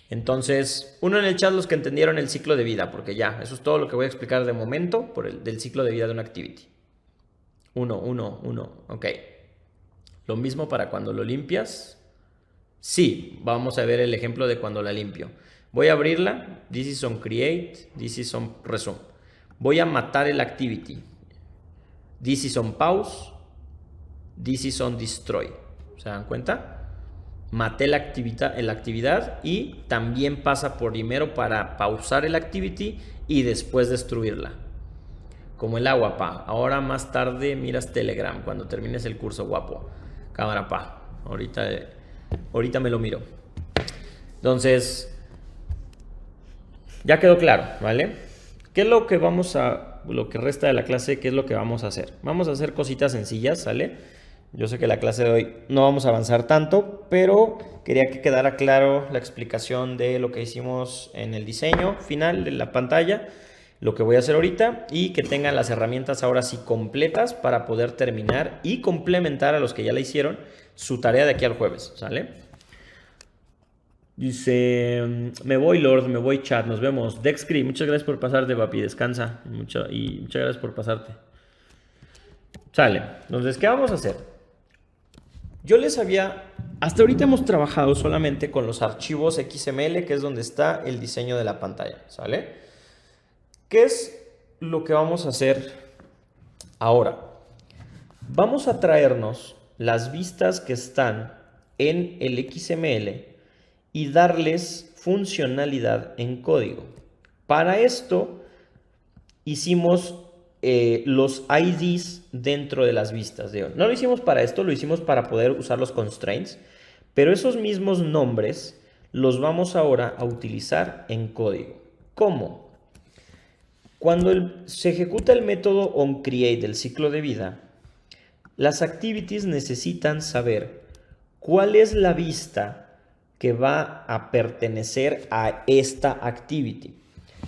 Entonces, uno en el chat los que entendieron el ciclo de vida, porque ya, eso es todo lo que voy a explicar de momento del ciclo de vida de una activity. Uno, ok. Lo mismo para cuando lo limpias. Sí, vamos a ver el ejemplo de cuando la limpio. Voy a abrirla, this is on create, this is on resume. Voy a matar el activity. This is on pause, this is on destroy. ¿Se dan cuenta? Maté la actividad y también pasa primero para pausar el activity y después destruirla. Como el agua, pa. Ahora más tarde miras Telegram cuando termines el curso, guapo. Cámara, pa. Ahorita me lo miro. Entonces, ya quedó claro, ¿vale? ¿Qué es lo que resta de la clase? ¿Qué es lo que vamos a hacer? Vamos a hacer cositas sencillas, ¿sale? Yo sé que la clase de hoy no vamos a avanzar tanto, pero quería que quedara claro la explicación de lo que hicimos en el diseño final de la pantalla, lo que voy a hacer ahorita y que tengan las herramientas ahora sí completas para poder terminar y complementar a los que ya la hicieron su tarea de aquí al jueves, ¿sale? Dice, me voy Lord, me voy chat, nos vemos. Dexcri, muchas gracias por pasarte, papi, descansa y muchas gracias por pasarte. Sale, entonces, ¿qué vamos a hacer? Hasta ahorita hemos trabajado solamente con los archivos XML, que es donde está el diseño de la pantalla, ¿sale? ¿Qué es lo que vamos a hacer ahora? Vamos a traernos las vistas que están en el XML y darles funcionalidad en código. Para esto hicimos los IDs dentro de las vistas. No lo hicimos para esto, lo hicimos para poder usar los constraints, pero esos mismos nombres los vamos ahora a utilizar en código. ¿Cómo? Cuando se ejecuta el método onCreate del ciclo de vida, las activities necesitan saber cuál es la vista que va a pertenecer a esta activity.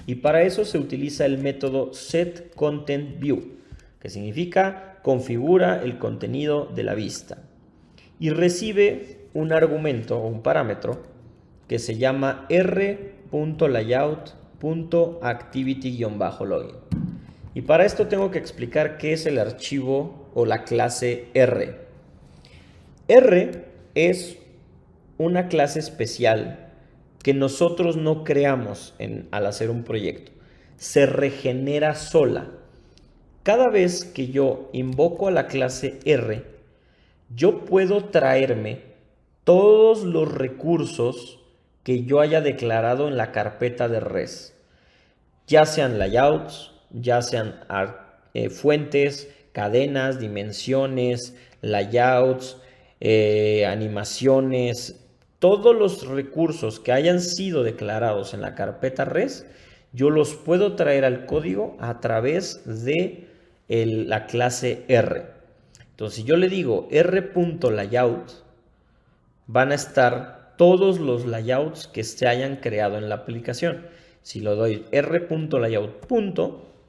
Y para eso se utiliza el método setContentView, que significa configura el contenido de la vista. Y recibe un argumento o un parámetro que se llama r.layout.activity-login. Y para esto tengo que explicar qué es el archivo o la clase R. R es una clase especial que nosotros no creamos al hacer un proyecto. Se regenera sola. Cada vez que yo invoco a la clase R, yo puedo traerme todos los recursos que yo haya declarado en la carpeta de res. Ya sean layouts, ya sean fuentes, cadenas, dimensiones, layouts, animaciones. Todos los recursos que hayan sido declarados en la carpeta res, yo los puedo traer al código a través de la clase R. Entonces, si yo le digo r.layout, van a estar todos los layouts que se hayan creado en la aplicación. Si lo doy r.layout,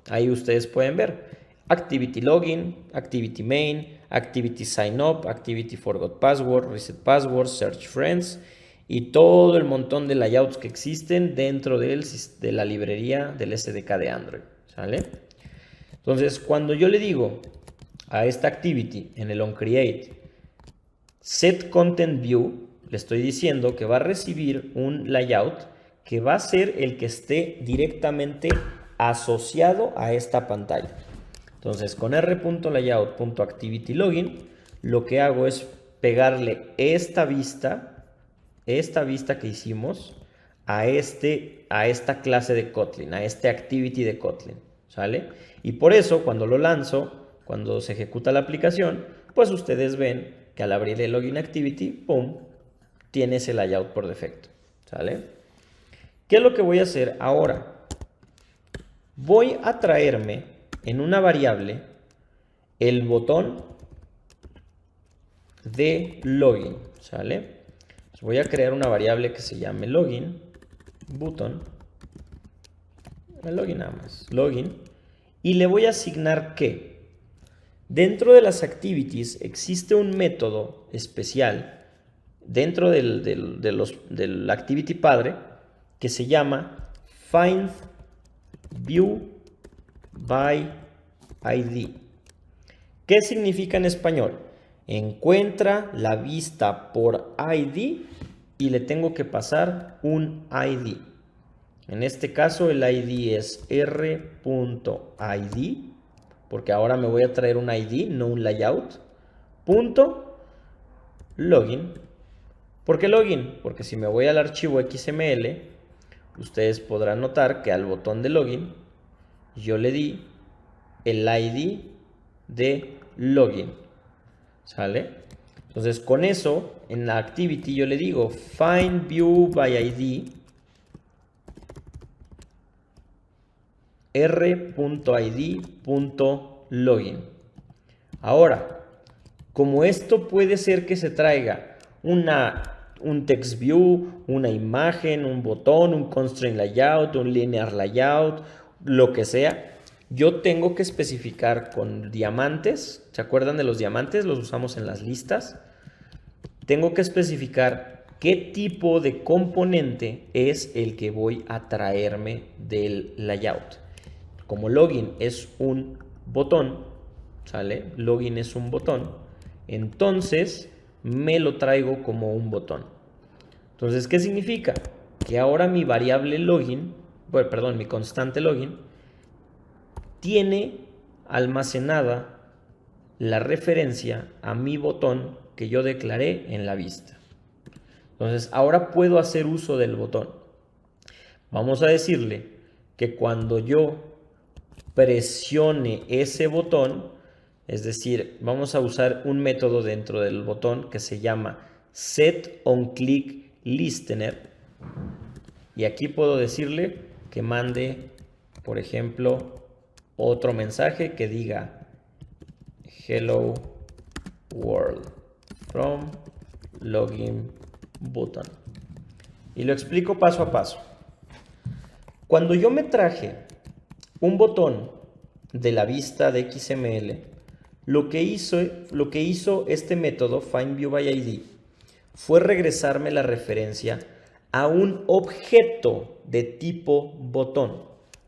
ahí ustedes pueden ver Activity Login, Activity Main, Activity Sign Up, Activity Forgot Password, Reset Password, Search Friends y todo el montón de layouts que existen dentro de la librería del SDK de Android, ¿sale? Entonces, cuando yo le digo a esta activity en el onCreate set content view, le estoy diciendo que va a recibir un layout que va a ser el que esté directamente asociado a esta pantalla. Entonces, con r.layout.activity_login, lo que hago es pegarle esta vista que hicimos a esta clase de Kotlin, a este activity de Kotlin, ¿sale? Y por eso, cuando lo lanzo, cuando se ejecuta la aplicación, pues ustedes ven que al abrir el login activity, ¡pum!, tiene ese layout por defecto, ¿sale? ¿Qué es lo que voy a hacer ahora? Voy a traerme en una variable el botón de login, ¿sale? Entonces voy a crear una variable que se llame login, button, el login nada más, login, y le voy a asignar que dentro de las activities existe un método especial dentro del activity padre que se llama findViewById. ¿Qué significa en español? Encuentra la vista por ID y le tengo que pasar un ID. En este caso el ID es r.id, porque ahora me voy a traer un ID, no un layout, punto login. ¿Por qué login? Porque si me voy al archivo XML, ustedes podrán notar que al botón de login yo le di el ID de login, ¿sale? Entonces con eso en la activity yo le digo findViewById r.id.login. Ahora, como esto puede ser que se traiga un text view, una imagen, un botón, un constraint layout, un linear layout, lo que sea, yo tengo que especificar con diamantes. ¿Se acuerdan de los diamantes? Los usamos en las listas. Tengo que especificar qué tipo de componente es el que voy a traerme del layout. Como login es un botón, ¿sale? Login es un botón, entonces me lo traigo como un botón. Entonces, ¿qué significa? Que ahora mi variable login, bueno, perdón, mi constante login, tiene almacenada la referencia a mi botón que yo declaré en la vista. Entonces, ahora puedo hacer uso del botón. Vamos a decirle que cuando yo presione ese botón, es decir, vamos a usar un método dentro del botón que se llama setOnClickListener, y aquí puedo decirle que mande, por ejemplo, otro mensaje que diga hello world from login button, y lo explico paso a paso. Cuando yo me traje un botón de la vista de XML, lo que hizo este método findViewById fue regresarme la referencia a un objeto de tipo botón.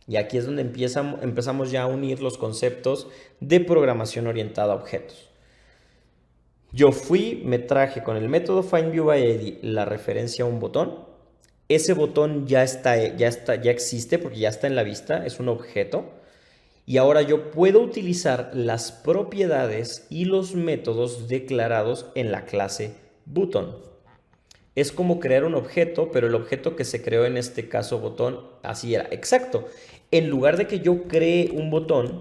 Y aquí es donde empezamos ya a unir los conceptos de programación orientada a objetos. Yo me traje con el método findViewById la referencia a un botón. Ese botón ya existe porque ya está en la vista, es un objeto. Y ahora yo puedo utilizar las propiedades y los métodos declarados en la clase button. Es como crear un objeto, pero el objeto que se creó en este caso botón, así era, exacto. En lugar de que yo cree un botón,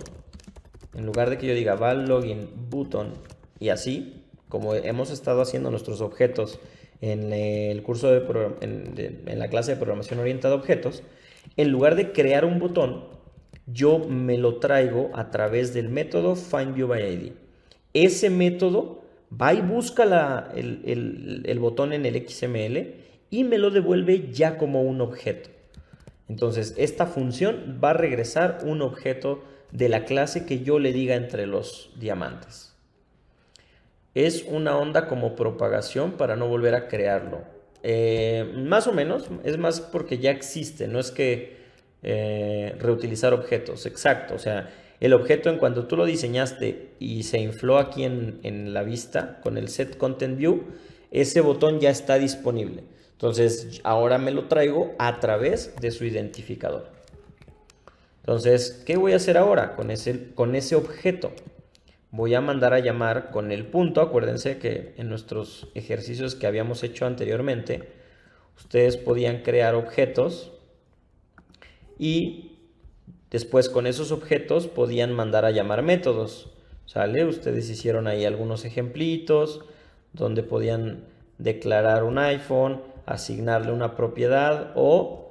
en lugar de que yo diga val login button y así, como hemos estado haciendo nuestros objetos en el curso en la clase de programación orientada a objetos, en lugar de crear un botón, yo me lo traigo a través del método findViewById. Ese método va y busca el botón en el XML y me lo devuelve ya como un objeto. Entonces, esta función va a regresar un objeto de la clase que yo le diga entre los diamantes. Es una onda como propagación para no volver a crearlo. Más o menos, es más porque ya existe, no es que reutilizar objetos, exacto, o sea, el objeto en cuanto tú lo diseñaste y se infló aquí en la vista con el Set Content View, ese botón ya está disponible. Entonces ahora me lo traigo a través de su identificador. Entonces, ¿qué voy a hacer ahora con ese objeto? Voy a mandar a llamar con el punto. Acuérdense que en nuestros ejercicios que habíamos hecho anteriormente, ustedes podían crear objetos y después con esos objetos podían mandar a llamar métodos. ¿Sale? Ustedes hicieron ahí algunos ejemplitos donde podían declarar un iPhone, asignarle una propiedad o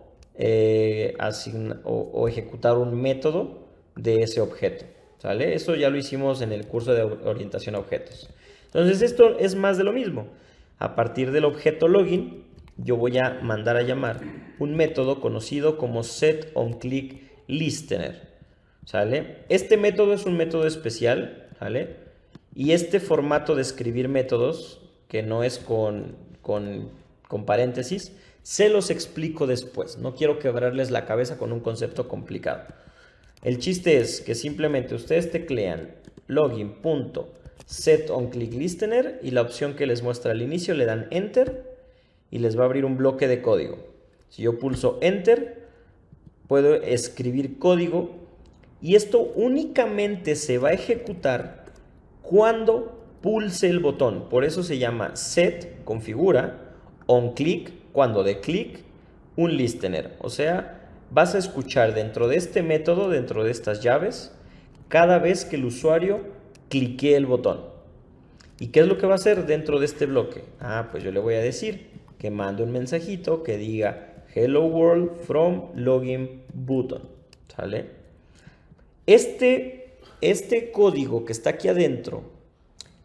ejecutar un método de ese objeto. ¿Sale? Eso ya lo hicimos en el curso de orientación a objetos. Entonces esto es más de lo mismo. A partir del objeto login, yo voy a mandar a llamar un método conocido como setOnClickListener. ¿Sale? Este método es un método especial, ¿sale? Y este formato de escribir métodos, que no es con paréntesis, se los explico después. No quiero quebrarles la cabeza con un concepto complicado. El chiste es que simplemente ustedes teclean login.setOnClickListener y la opción que les muestra al inicio le dan Enter y les va a abrir un bloque de código. Si yo pulso Enter, puedo escribir código y esto únicamente se va a ejecutar cuando pulse el botón. Por eso se llama set, configura, onClick, cuando dé clic, un listener. O sea, vas a escuchar dentro de este método, dentro de estas llaves, cada vez que el usuario clique el botón. ¿Y qué es lo que va a hacer dentro de este bloque? Pues yo le voy a decir que mande un mensajito que diga Hello World from Login Button. ¿Sale? Este código que está aquí adentro,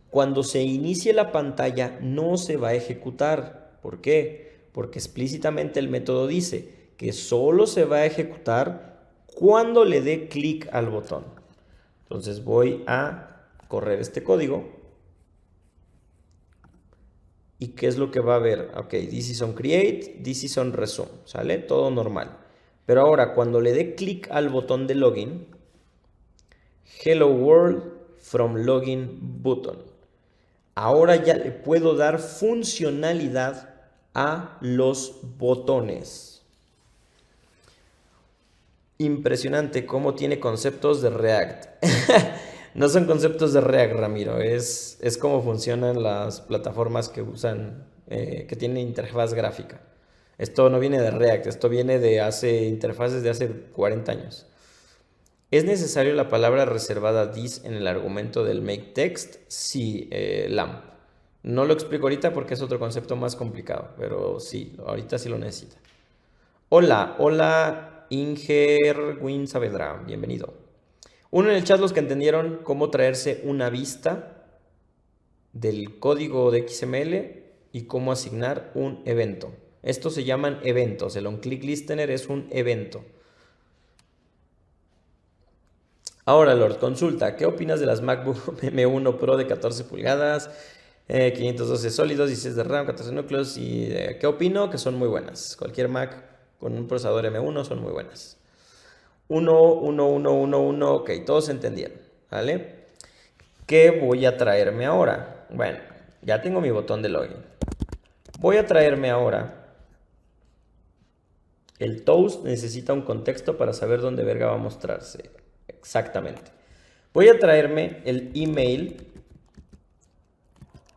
cuando se inicie la pantalla, no se va a ejecutar. ¿Por qué? Porque explícitamente el método dice que solo se va a ejecutar cuando le dé clic al botón. Entonces voy a correr este código. ¿Y qué es lo que va a ver? Ok, this is on create, this is on resume, ¿sale? Todo normal. Pero ahora, cuando le dé clic al botón de login, Hello World from Login Button. Ahora ya le puedo dar funcionalidad a los botones. Impresionante cómo tiene conceptos de React. No son conceptos de React, Ramiro. Es cómo funcionan las plataformas que usan, que tienen interfaz gráfica. Esto no viene de React, esto viene de interfaces de hace 40 años. ¿Es necesario la palabra reservada this en el argumento del makeText? Sí, LAM. No lo explico ahorita porque es otro concepto más complicado, pero sí, ahorita sí lo necesita. Hola, Ingerwin Saavedra, bienvenido. Uno en el chat los que entendieron cómo traerse una vista del código de XML y cómo asignar un evento. Estos se llaman eventos. El onClickListener es un evento. Ahora, Lord, consulta. ¿Qué opinas de las MacBook M1 Pro de 14 pulgadas? 512 sólidos, 16 de RAM, 14 núcleos. ¿Y qué opino? Que son muy buenas. Cualquier Mac con un procesador M1 son muy buenas. 1, ok, todos entendieron, ¿vale? ¿Qué voy a traerme ahora? Bueno, ya tengo mi botón de login. Voy a traerme ahora. El toast necesita un contexto para saber dónde verga va a mostrarse. Exactamente. Voy a traerme el email.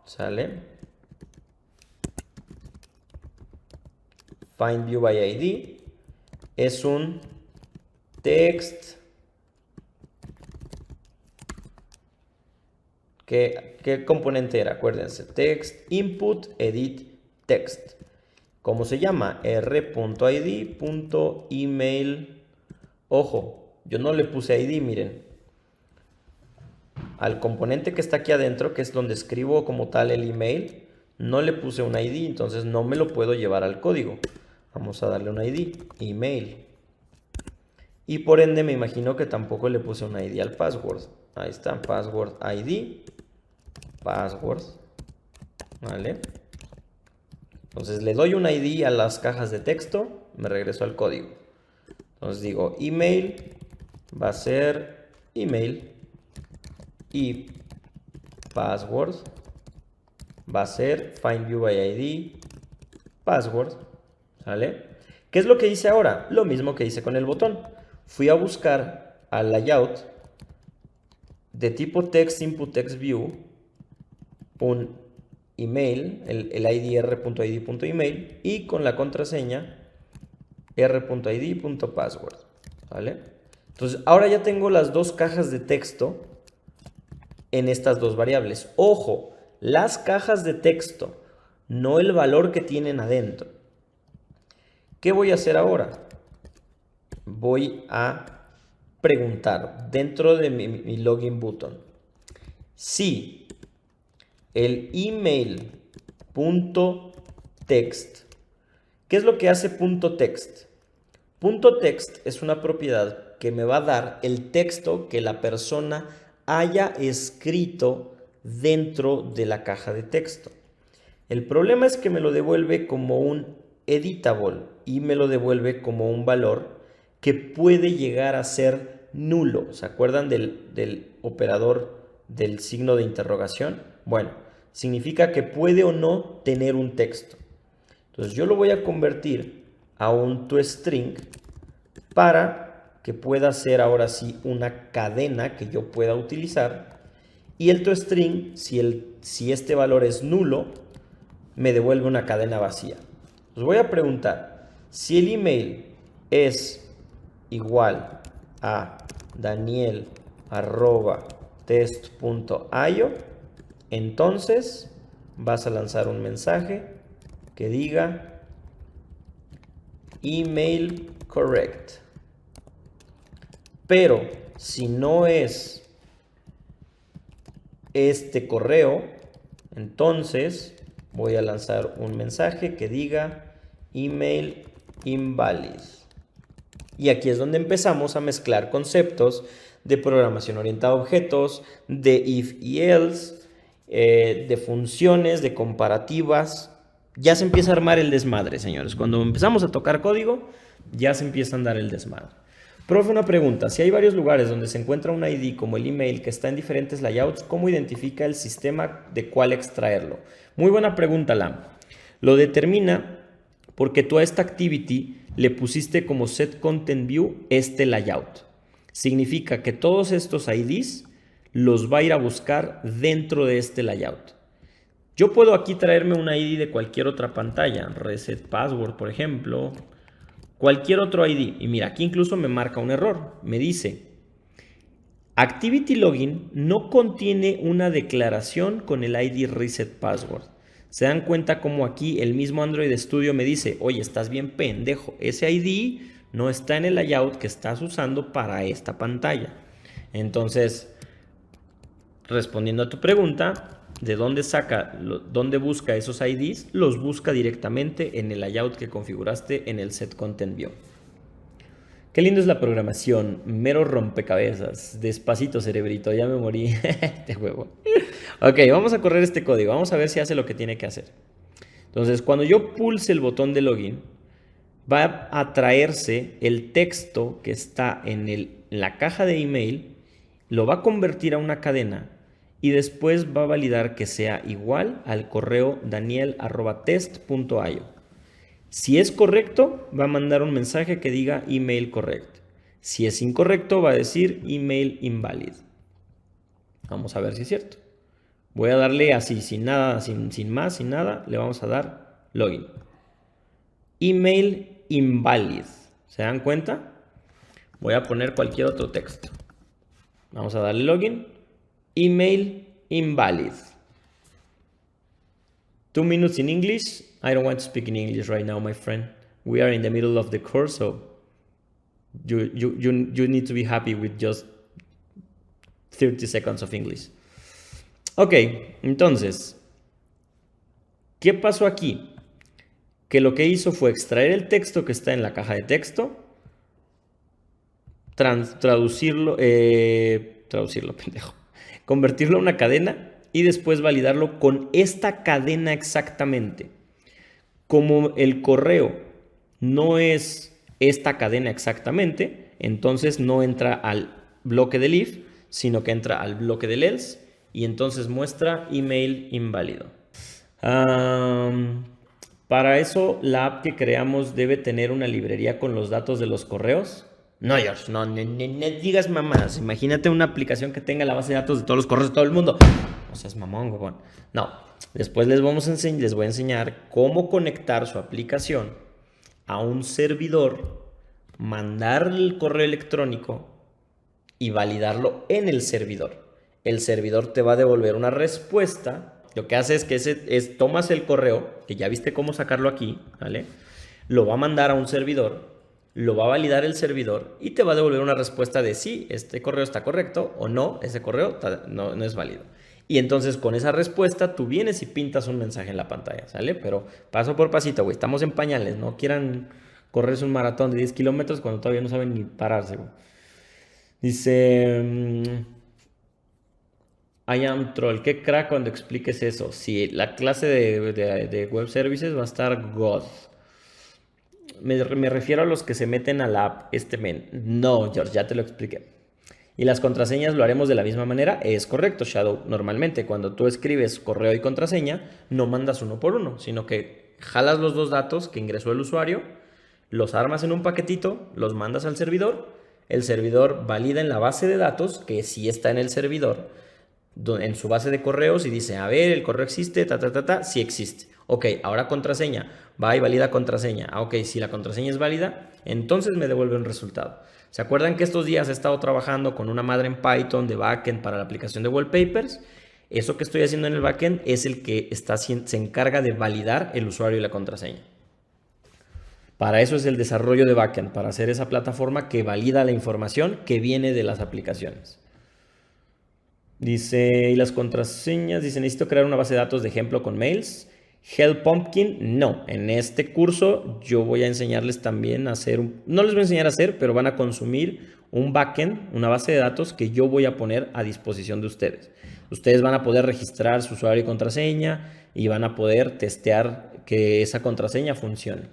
¿Sale? Find View by ID. Es un text. ¿Qué componente era? Acuérdense. Text, input, edit, text. ¿Cómo se llama? r.id.email. Ojo, yo no le puse ID, miren. Al componente que está aquí adentro, que es donde escribo como tal el email, no le puse un ID, entonces no me lo puedo llevar al código. Vamos a darle un ID, email. Y por ende me imagino que tampoco le puse un ID al password. Ahí está, password ID, password, ¿vale? Entonces le doy un ID a las cajas de texto, me regreso al código. Entonces digo email, va a ser email y password, va a ser find view by ID, password, ¿sale? ¿Qué es lo que hice ahora? Lo mismo que hice con el botón. Fui a buscar al layout de tipo text input text view, un email, el ID r.id.email y con la contraseña r.id.password, ¿vale? Entonces ahora ya tengo las dos cajas de texto en estas dos variables. Ojo, las cajas de texto, no el valor que tienen adentro. ¿Qué voy a hacer ahora? Voy a preguntar dentro de mi login button si el email.text, ¿qué es lo que hace .text? .text es una propiedad que me va a dar el texto que la persona haya escrito dentro de la caja de texto. El problema es que me lo devuelve como un editable y me lo devuelve como un valor que puede llegar a ser nulo. ¿Se acuerdan del operador del signo de interrogación? Bueno, significa que puede o no tener un texto. Entonces yo lo voy a convertir a un toString para que pueda ser ahora sí una cadena que yo pueda utilizar. Y el toString, si este valor es nulo, me devuelve una cadena vacía. Os voy a preguntar, si el email es igual a daniel@test.io, entonces vas a lanzar un mensaje que diga email correct. Pero si no es este correo, entonces voy a lanzar un mensaje que diga email invalid. Y aquí es donde empezamos a mezclar conceptos de programación orientada a objetos, de if y else, de funciones, de comparativas. Ya se empieza a armar el desmadre, señores. Cuando empezamos a tocar código, ya se empieza a andar el desmadre. Profe, una pregunta. Si hay varios lugares donde se encuentra un ID como el email que está en diferentes layouts, ¿cómo identifica el sistema de cuál extraerlo? Muy buena pregunta, Lam. Lo determina porque tú a esta activity le pusiste como setContentView este layout. Significa que todos estos IDs los va a ir a buscar dentro de este layout. Yo puedo aquí traerme un ID de cualquier otra pantalla, reset password, por ejemplo, cualquier otro ID. Y mira, aquí incluso me marca un error. Me dice, Activity Login no contiene una declaración con el ID reset password. Se dan cuenta como aquí el mismo Android Studio me dice, oye, estás bien pendejo, ese ID no está en el layout que estás usando para esta pantalla. Entonces, respondiendo a tu pregunta, ¿de dónde dónde busca esos IDs? Los busca directamente en el layout que configuraste en el setContentView. Qué lindo es la programación, mero rompecabezas. Despacito, cerebrito, ya me morí de juego. Ok, vamos a correr este código, vamos a ver si hace lo que tiene que hacer. Entonces, cuando yo pulse el botón de login, va a traerse el texto que está en la caja de email, lo va a convertir a una cadena y después va a validar que sea igual al correo daniel@test.io. Si es correcto, va a mandar un mensaje que diga email correct. Si es incorrecto, va a decir email invalid. Vamos a ver si es cierto. Voy a darle así, sin nada, sin más, sin nada, le vamos a dar login. Email invalid. ¿Se dan cuenta? Voy a poner cualquier otro texto. Vamos a darle login. Email invalid. 2 minutes in English. I don't want to speak in English right now, my friend. We are in the middle of the course, so you need to be happy with just 30 seconds of English. Ok, entonces, ¿qué pasó aquí? Que lo que hizo fue extraer el texto que está en la caja de texto, traducirlo, pendejo, convertirlo a una cadena y después validarlo con esta cadena exactamente. Como el correo no es esta cadena exactamente, entonces no entra al bloque del if, sino que entra al bloque del else y entonces muestra email inválido. Para eso, la app que creamos debe tener una librería con los datos de los correos. No, George, no digas mamás. Imagínate una aplicación que tenga la base de datos de todos los correos de todo el mundo. No seas mamón, huevón. No, después les voy a enseñar cómo conectar su aplicación a un servidor, mandar el correo electrónico y validarlo en el servidor. El servidor te va a devolver una respuesta. Lo que hace es que tomas el correo, que ya viste cómo sacarlo aquí, ¿vale? Lo va a mandar a un servidor, lo va a validar el servidor y te va a devolver una respuesta de sí, este correo está correcto o no, ese correo no es válido. Y entonces con esa respuesta tú vienes y pintas un mensaje en la pantalla, ¿sale? Pero paso por pasito, güey, estamos en pañales, no quieran correrse un maratón de 10 kilómetros cuando todavía no saben ni pararse, güey. Dice... I am troll. Qué crack cuando expliques eso. Sí, la clase de web services va a estar God. Me refiero a los que se meten a la app. No, George, ya te lo expliqué. Y las contraseñas lo haremos de la misma manera. Es correcto, Shadow. Normalmente cuando tú escribes correo y contraseña, no mandas uno por uno, sino que jalas los dos datos que ingresó el usuario, los armas en un paquetito, los mandas al servidor. El servidor valida en la base de datos que sí está en el servidor, en su base de correos, y dice, a ver, el correo existe, sí existe. Ok, ahora contraseña, va y valida contraseña. Ok, si la contraseña es válida, entonces me devuelve un resultado. ¿Se acuerdan que estos días he estado trabajando con una madre en Python de backend para la aplicación de wallpapers? Eso que estoy haciendo en el backend es el que se encarga de validar el usuario y la contraseña. Para eso es el desarrollo de backend, para hacer esa plataforma que valida la información que viene de las aplicaciones. Dice, y las contraseñas, dice, necesito crear una base de datos de ejemplo con mails. Help Pumpkin, no. En este curso yo voy a enseñarles también a hacer, no les voy a enseñar a hacer, pero van a consumir un backend, una base de datos que yo voy a poner a disposición de ustedes. Ustedes van a poder registrar su usuario y contraseña y van a poder testear que esa contraseña funcione.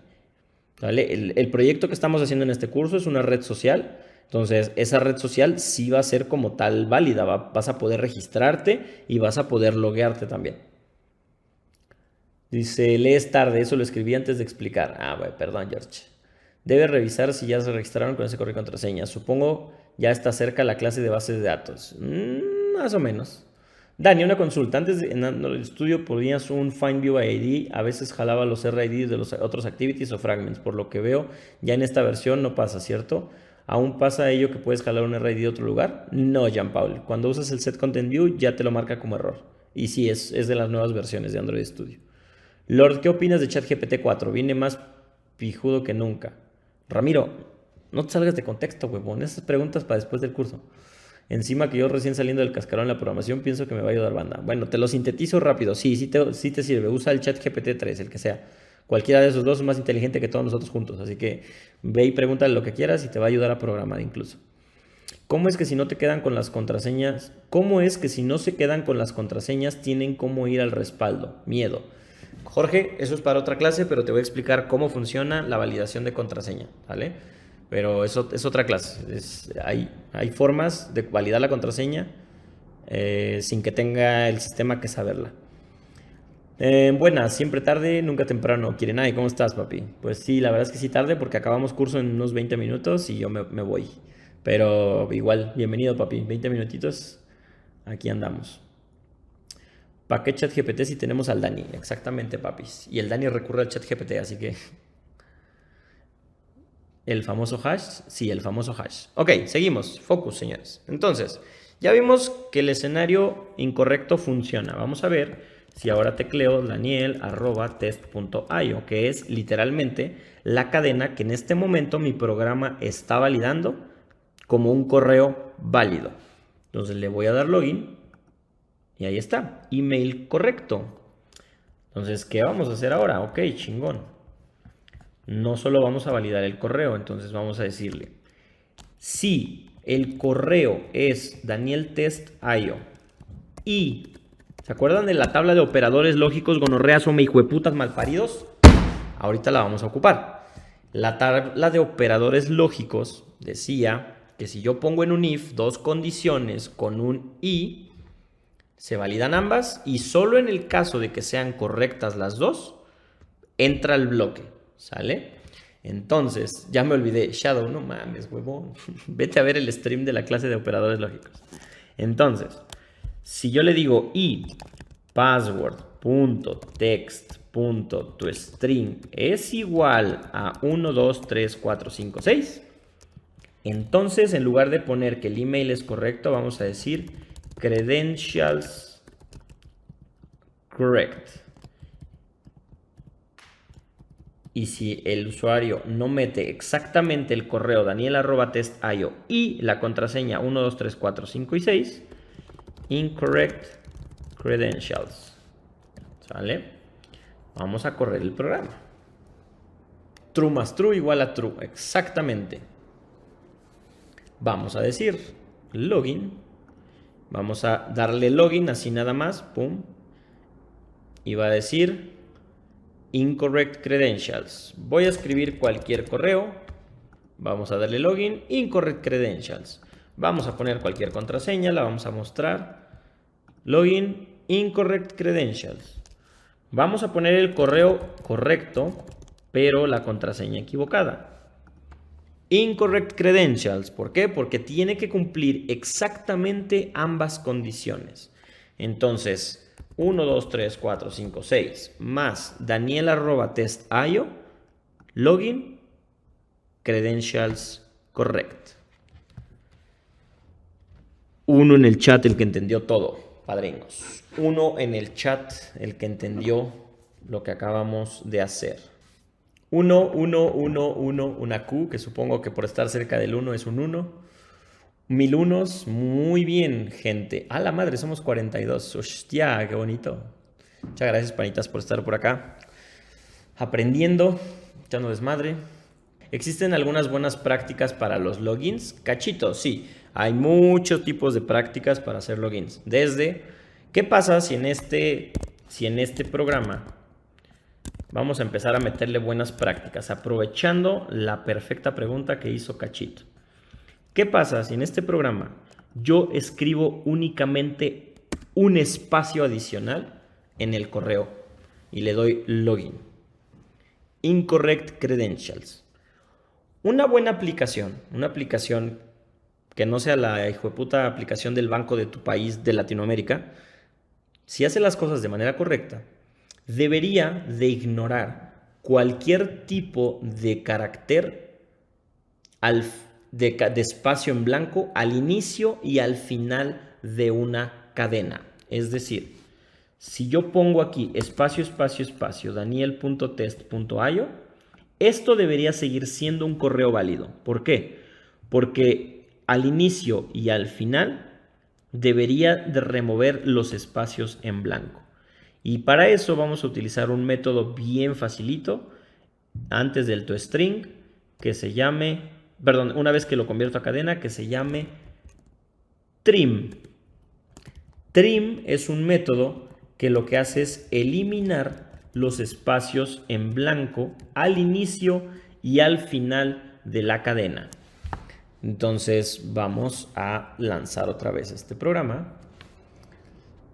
¿Vale? El proyecto que estamos haciendo en este curso es una red social. Entonces, esa red social sí va a ser como tal válida. Vas a poder registrarte y vas a poder loguearte también. Dice, lees tarde. Eso lo escribí antes de explicar. Bueno, perdón, George. Debe revisar si ya se registraron con ese correo y contraseña. Supongo ya está cerca la clase de bases de datos. Más o menos. Dani, una consulta. Antes en el estudio ponías un Find View ID. A veces jalaba los RIDs de los otros activities o fragments. Por lo que veo, ya en esta versión no pasa, ¿cierto? ¿Aún pasa ello que puedes jalar un RID de otro lugar? No, Jean-Paul. Cuando usas el Set Content View ya te lo marca como error. Y sí, es de las nuevas versiones de Android Studio. Lord, ¿qué opinas de ChatGPT 4? Viene más pijudo que nunca. Ramiro, no te salgas de contexto, huevón. Esas preguntas para después del curso. Encima que yo recién saliendo del cascarón en la programación pienso que me va a ayudar banda. Bueno, te lo sintetizo rápido. Sí te sirve. Usa el ChatGPT 3, el que sea. Cualquiera de esos dos es más inteligente que todos nosotros juntos. Así que ve y pregúntale lo que quieras y te va a ayudar a programar incluso. ¿Cómo es que si no te quedan con las contraseñas? ¿Cómo es que si no se quedan con las contraseñas tienen cómo ir al respaldo? Miedo. Jorge, eso es para otra clase, pero te voy a explicar cómo funciona la validación de contraseña, ¿vale? Pero eso es otra clase. Hay formas de validar la contraseña sin que tenga el sistema que saberla. Buenas, siempre tarde, nunca temprano. Kirenai, ¿cómo estás, papi? Pues sí, la verdad es que sí tarde porque acabamos curso en unos 20 minutos y yo me voy. Pero igual, bienvenido, papi. 20 minutitos, aquí andamos. ¿Para qué ChatGPT si tenemos al Dani? Exactamente, papis. Y el Dani recurre al ChatGPT, así que... ¿El famoso hash? Sí, el famoso hash. Ok, seguimos. Focus, señores. Entonces, ya vimos que el escenario incorrecto funciona. Vamos a ver si ahora tecleo daniel@test.io, que es literalmente la cadena que en este momento mi programa está validando como un correo válido. Entonces le voy a dar login y ahí está, email correcto. Entonces, ¿qué vamos a hacer ahora? Ok, chingón. No solo vamos a validar el correo, entonces vamos a decirle, si el correo es danieltest.io y... ¿Se acuerdan de la tabla de operadores lógicos, gonorreas o hijueputas malparidos? ahorita la vamos a ocupar. La tabla de operadores lógicos decía que si yo pongo en un if dos condiciones con un y, se validan ambas y solo en el caso de que sean correctas las dos, entra el bloque, ¿sale? Entonces, ya me olvidé, Shadow, no mames, huevón. Vete a ver el stream de la clase de operadores lógicos. Entonces, si yo le digo y password.text.toString es igual a 1, 2, 3, 4, 5, 6, entonces en lugar de poner que el email es correcto, vamos a decir credentials correct. Y si el usuario no mete exactamente el correo daniel@test.io y la contraseña 1, 2, 3, 4, 5 y 6, incorrect credentials. ¿Sale? Vamos a correr el programa. True más true igual a true. Exactamente. Vamos a decir login. Vamos a darle login así nada más. Pum. Y va a decir incorrect credentials. Voy a escribir cualquier correo. Vamos a darle login. Incorrect credentials. Vamos a poner cualquier contraseña. La vamos a mostrar. Login. Incorrect credentials. Vamos a poner el correo correcto, pero la contraseña equivocada. Incorrect credentials. ¿Por qué? Porque tiene que cumplir exactamente ambas condiciones. Entonces, 1, 2, 3, 4, 5, 6 más daniel@test.io, login, credentials correct. Uno en el chat el que entendió todo, padrinos. Uno en el chat el que entendió lo que acabamos de hacer. 1, 1, 1, 1, una Q, que supongo que por estar cerca del 1 es un 1. 1000 unos, muy bien, gente. A la madre, somos 42. Hostia, qué bonito. Muchas gracias, panitas, por estar por acá. Aprendiendo, echando desmadre. ¿Existen algunas buenas prácticas para los logins? Cachito, sí. Hay muchos tipos de prácticas para hacer logins. Desde, ¿qué pasa si en este programa vamos a empezar a meterle buenas prácticas? Aprovechando la perfecta pregunta que hizo Cachito. ¿Qué pasa si en este programa yo escribo únicamente un espacio adicional en el correo y le doy login? Incorrect credentials. Una buena aplicación, una aplicación que no sea la hijueputa aplicación del banco de tu país de Latinoamérica, si hace las cosas de manera correcta, debería de ignorar cualquier tipo de carácter de espacio en blanco al inicio y al final de una cadena. Es decir, si yo pongo aquí espacio, espacio, espacio, daniel.test.io, esto debería seguir siendo un correo válido. ¿Por qué? Porque al inicio y al final debería de remover los espacios en blanco. Y para eso vamos a utilizar un método bien facilito antes del toString que se llame, perdón, una vez que lo convierto a cadena, que se llame trim. Trim es un método que lo que hace es eliminar los espacios en blanco al inicio y al final de la cadena. Entonces vamos a lanzar otra vez este programa.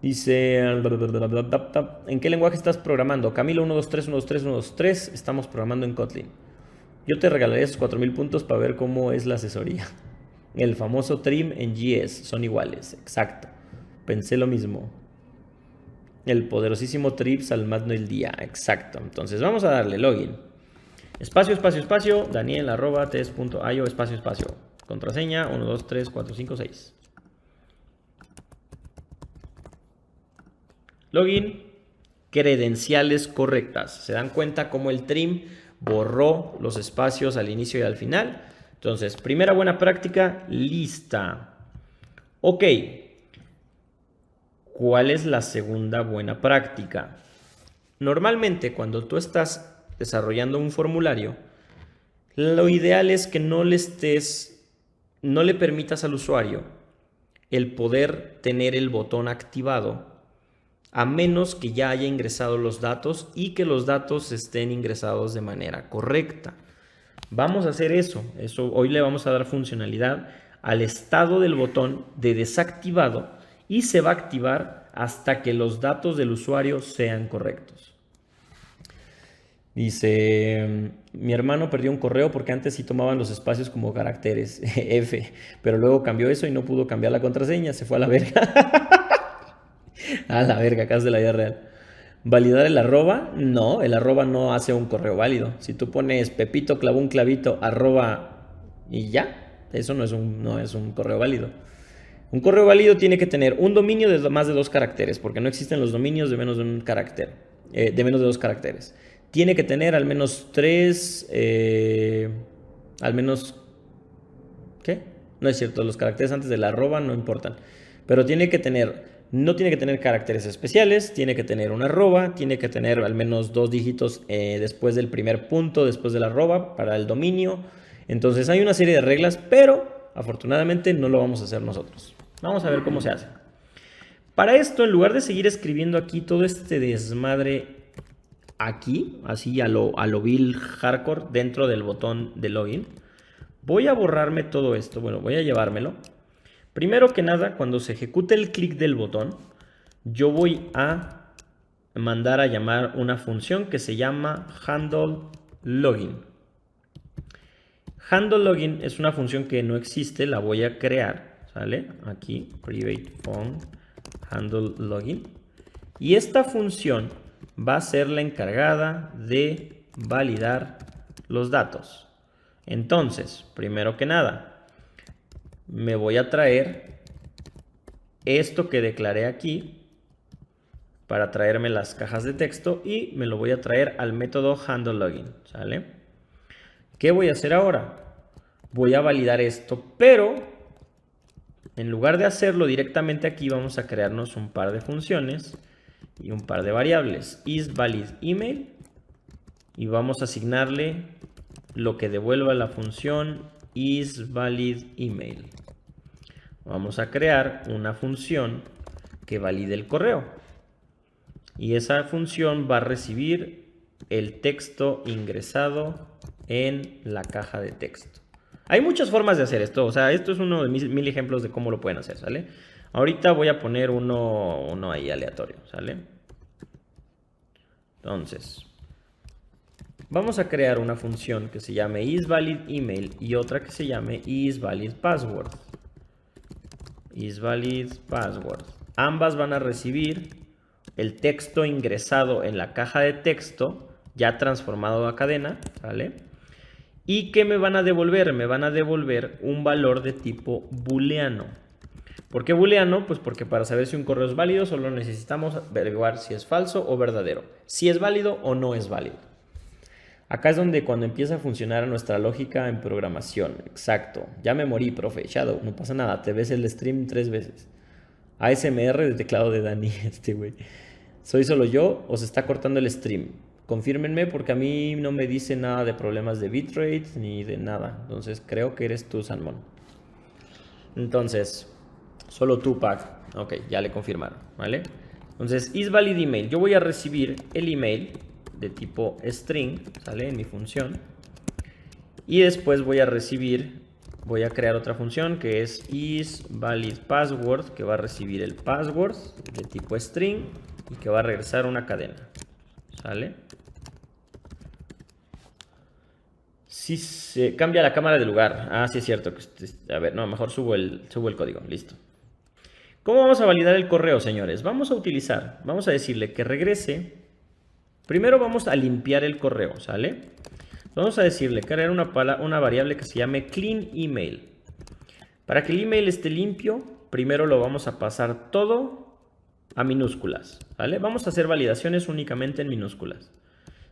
Dice, ¿en qué lenguaje estás programando? Camilo 123, 123, 123. Estamos programando en Kotlin. Yo te regalaría esos 4000 puntos para ver cómo es la asesoría. El famoso trim en JS son iguales. Exacto. Pensé lo mismo. El poderosísimo trips al magno el día. Exacto. Entonces vamos a darle login. Espacio, espacio, espacio. Daniel@test.io, espacio, espacio. Contraseña 1, 2, 3, 4, 5, 6. Login. Credenciales correctas. ¿Se dan cuenta cómo el trim borró los espacios al inicio y al final? Entonces, primera buena práctica, lista. Ok. ¿Cuál es la segunda buena práctica? Normalmente, cuando tú estás desarrollando un formulario, lo ideal es que no le permitas al usuario el poder tener el botón activado a menos que ya haya ingresado los datos y que los datos estén ingresados de manera correcta. Vamos a hacer eso. Hoy le vamos a dar funcionalidad al estado del botón de desactivado y se va a activar hasta que los datos del usuario sean correctos. Dice, mi hermano perdió un correo porque antes sí tomaban los espacios como caracteres F, pero luego cambió eso y no pudo cambiar la contraseña, se fue a la verga. A la verga, casos de la vida real. ¿Validar el arroba? No, el arroba no hace un correo válido. Si tú pones Pepito clavó un clavito arroba y ya, eso no es un correo válido. Un correo válido tiene que tener un dominio de más de 2 caracteres, porque no existen los dominios de menos de un carácter, de menos de 2 caracteres. Tiene que tener al menos 3, al menos, ¿qué? No es cierto, los caracteres antes del arroba no importan, pero no tiene que tener caracteres especiales, tiene que tener un arroba, tiene que tener al menos 2 dígitos después del primer punto, después del arroba, para el dominio. Entonces hay una serie de reglas, pero afortunadamente no lo vamos a hacer nosotros. Vamos a ver cómo se hace. Para esto, en lugar de seguir escribiendo aquí todo este desmadre aquí, así a lo Bill Hardcore dentro del botón de login, voy a borrarme todo esto. Bueno, voy a llevármelo. Primero que nada, cuando se ejecute el clic del botón, yo voy a mandar a llamar una función que se llama handleLogin. HandleLogin es una función que no existe, la voy a crear, ¿sale? Aquí, private phone handleLogin. Y esta función va a ser la encargada de validar los datos. Entonces, primero que nada, me voy a traer esto que declaré aquí para traerme las cajas de texto y me lo voy a traer al método handleLogin, ¿sale? ¿Qué voy a hacer ahora? Voy a validar esto, pero en lugar de hacerlo directamente aquí, vamos a crearnos un par de funciones y un par de variables. IsValidEmail y vamos a asignarle lo que devuelva la función IsValidEmail. Vamos a crear una función que valide el correo y esa función va a recibir el texto ingresado en la caja de texto. Hay muchas formas de hacer esto, o sea, esto es uno de mis 1000 ejemplos de cómo lo pueden hacer, ¿sale? Ahorita voy a poner uno ahí aleatorio, ¿sale? Entonces, vamos a crear una función que se llame IsValidEmail y otra que se llame IsValidPassword. IsValidPassword. Ambas van a recibir el texto ingresado en la caja de texto ya transformado a cadena, ¿vale? ¿Y qué me van a devolver? Me van a devolver un valor de tipo booleano. ¿Por qué booleano? Pues porque para saber si un correo es válido solo necesitamos averiguar si es falso o verdadero, si es válido o no es válido. Acá es donde cuando empieza a funcionar nuestra lógica en programación. Exacto. Ya me morí, profe. Shadow, no pasa nada. Te ves el stream 3 veces. ASMR de teclado de Dani, güey. ¿Soy solo yo o se está cortando el stream? Confírmenme porque a mí no me dice nada de problemas de bitrate ni de nada. Entonces creo que eres tú, Salmón. Entonces, solo tú, Pac. Ok, ya le confirmaron, ¿vale? Entonces, IsValidEmail. Yo voy a recibir el email de tipo string, ¿sale? En mi función. Y después voy a crear otra función que es IsValidPassword, que va a recibir el password de tipo string y que va a regresar una cadena, ¿sale? Si se cambia la cámara de lugar. Ah, sí es cierto. A ver, no, mejor subo el código. Listo. ¿Cómo vamos a validar el correo, señores? Vamos a decirle que regrese. Primero vamos a limpiar el correo, ¿sale? Vamos a decirle, crear una variable que se llame cleanEmail. Para que el email esté limpio, primero lo vamos a pasar todo a minúsculas, ¿vale? Vamos a hacer validaciones únicamente en minúsculas.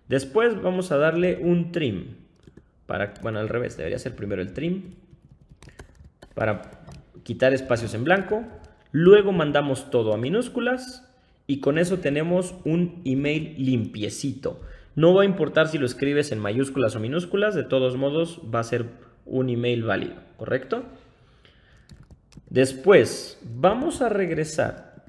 Después vamos a darle un trim. Bueno, al revés, debería ser primero el trim. Para quitar espacios en blanco. Luego mandamos todo a minúsculas. Y con eso tenemos un email limpiecito. No va a importar si lo escribes en mayúsculas o minúsculas. De todos modos va a ser un email válido, ¿correcto? Después vamos a regresar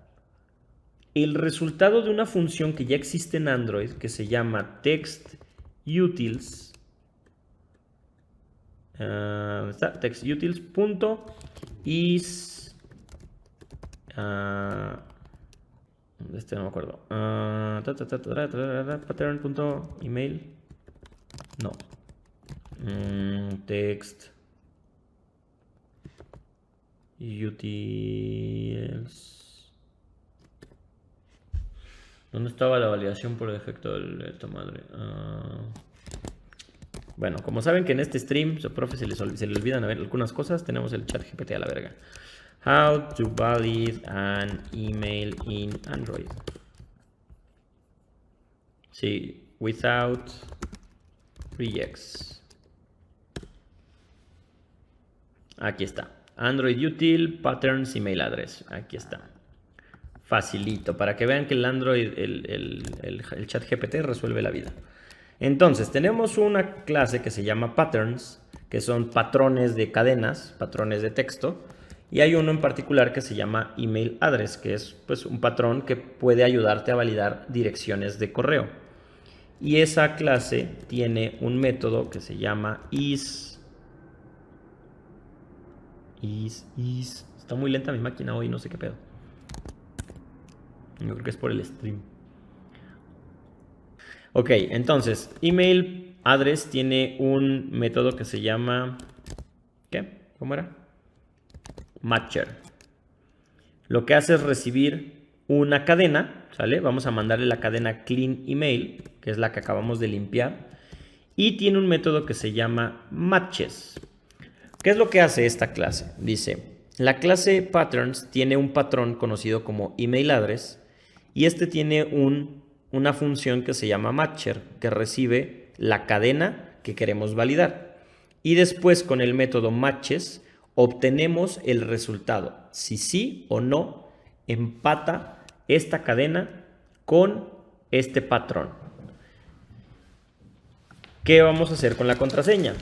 el resultado de una función que ya existe en Android que se llama textUtils. Está textUtils.is. No me acuerdo. Pattern.email. No. Text utils. ¿Dónde estaba la validación por defecto de esta madre? Bueno, como saben que en este stream, su profe se le olvidan a ver algunas cosas, tenemos el chat GPT a la verga. How to validate an email in Android. Sí, without regex. Aquí está. Android util patterns email address. Aquí está. Facilito. Para que vean que el Android, el chat GPT resuelve la vida. Entonces, tenemos una clase que se llama patterns, que son patrones de cadenas, patrones de texto. Y hay uno en particular que se llama email address, que es pues un patrón que puede ayudarte a validar direcciones de correo. Y esa clase tiene un método que se llama is. Está muy lenta mi máquina hoy, no sé qué pedo. Yo creo que es por el stream. Ok, entonces, email address tiene un método que se llama... ¿Qué? ¿Cómo era? Matcher. Lo que hace es recibir una cadena, ¿sale? Vamos a mandarle la cadena clean email, que es la que acabamos de limpiar. Y tiene un método que se llama matches. ¿Qué es lo que hace esta clase? Dice, la clase patterns tiene un patrón conocido como email address y este tiene una función que se llama matcher, que recibe la cadena que queremos validar. Y después con el método matches obtenemos el resultado. Si sí o no empata esta cadena con este patrón. ¿Qué vamos a hacer con la contraseña?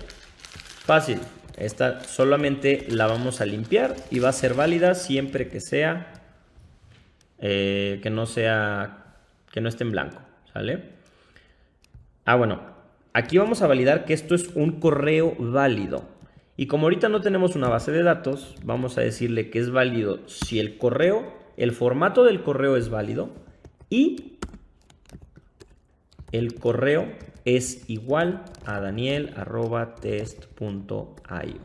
Fácil. Esta solamente la vamos a limpiar y va a ser válida siempre que sea, que no esté en blanco, ¿sale? Bueno, aquí vamos a validar que esto es un correo válido. Y como ahorita no tenemos una base de datos, vamos a decirle que es válido si el correo, el formato del correo es válido y el correo es igual a daniel@test.io.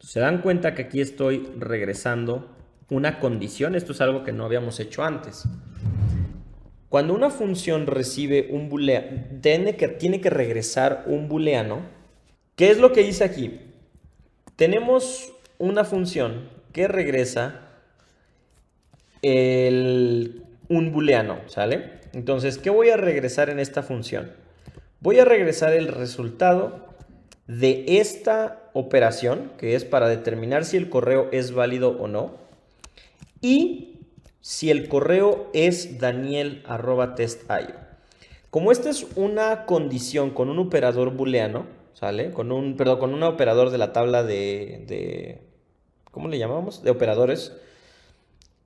Se dan cuenta que aquí estoy regresando una condición. Esto es algo que no habíamos hecho antes. Cuando una función recibe un booleano, tiene que regresar un booleano. ¿Qué es lo que hice aquí? Tenemos una función que regresa un booleano, ¿sale? Entonces, ¿qué voy a regresar en esta función? Voy a regresar el resultado de esta operación, que es para determinar si el correo es válido o no, y si el correo es daniel@test.io. Como esta es una condición con un operador booleano, ¿sale? Con un operador de la tabla de ¿cómo le llamamos? De operadores.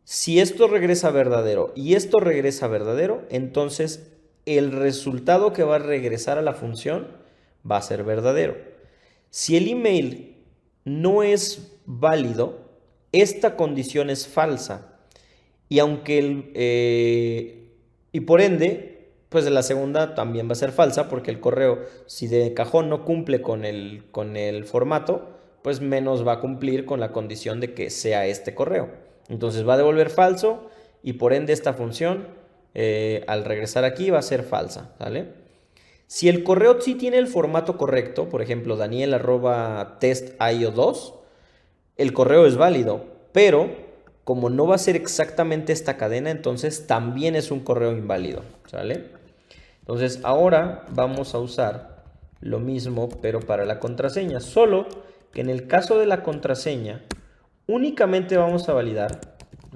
Si esto regresa verdadero y esto regresa verdadero, entonces el resultado que va a regresar a la función va a ser verdadero. Si el email no es válido, esta condición es falsa. Y aunque y por ende, pues la segunda también va a ser falsa, porque el correo, si de cajón no cumple con el formato, pues menos va a cumplir con la condición de que sea este correo. Entonces va a devolver falso y por ende esta función al regresar aquí va a ser falsa, ¿vale? Si el correo sí tiene el formato correcto, por ejemplo, daniel@test.io2, el correo es válido, pero como no va a ser exactamente esta cadena, entonces también es un correo inválido, ¿sale? Entonces ahora vamos a usar lo mismo, pero para la contraseña, solo que en el caso de la contraseña, únicamente vamos a validar,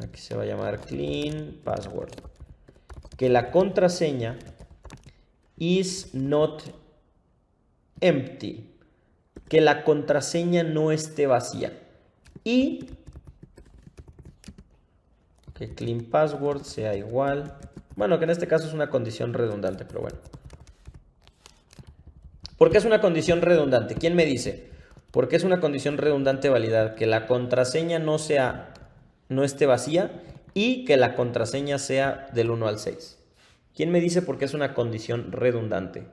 aquí se va a llamar clean password, que la contraseña is not empty, que la contraseña no esté vacía. Y, ok, que clean password sea igual. Bueno, que en este caso es una condición redundante, pero bueno. ¿Por qué es una condición redundante? ¿Quién me dice? ¿Por qué es una condición redundante validar que la contraseña no esté vacía y que la contraseña sea del 1 al 6? ¿Quién me dice por qué es una condición redundante?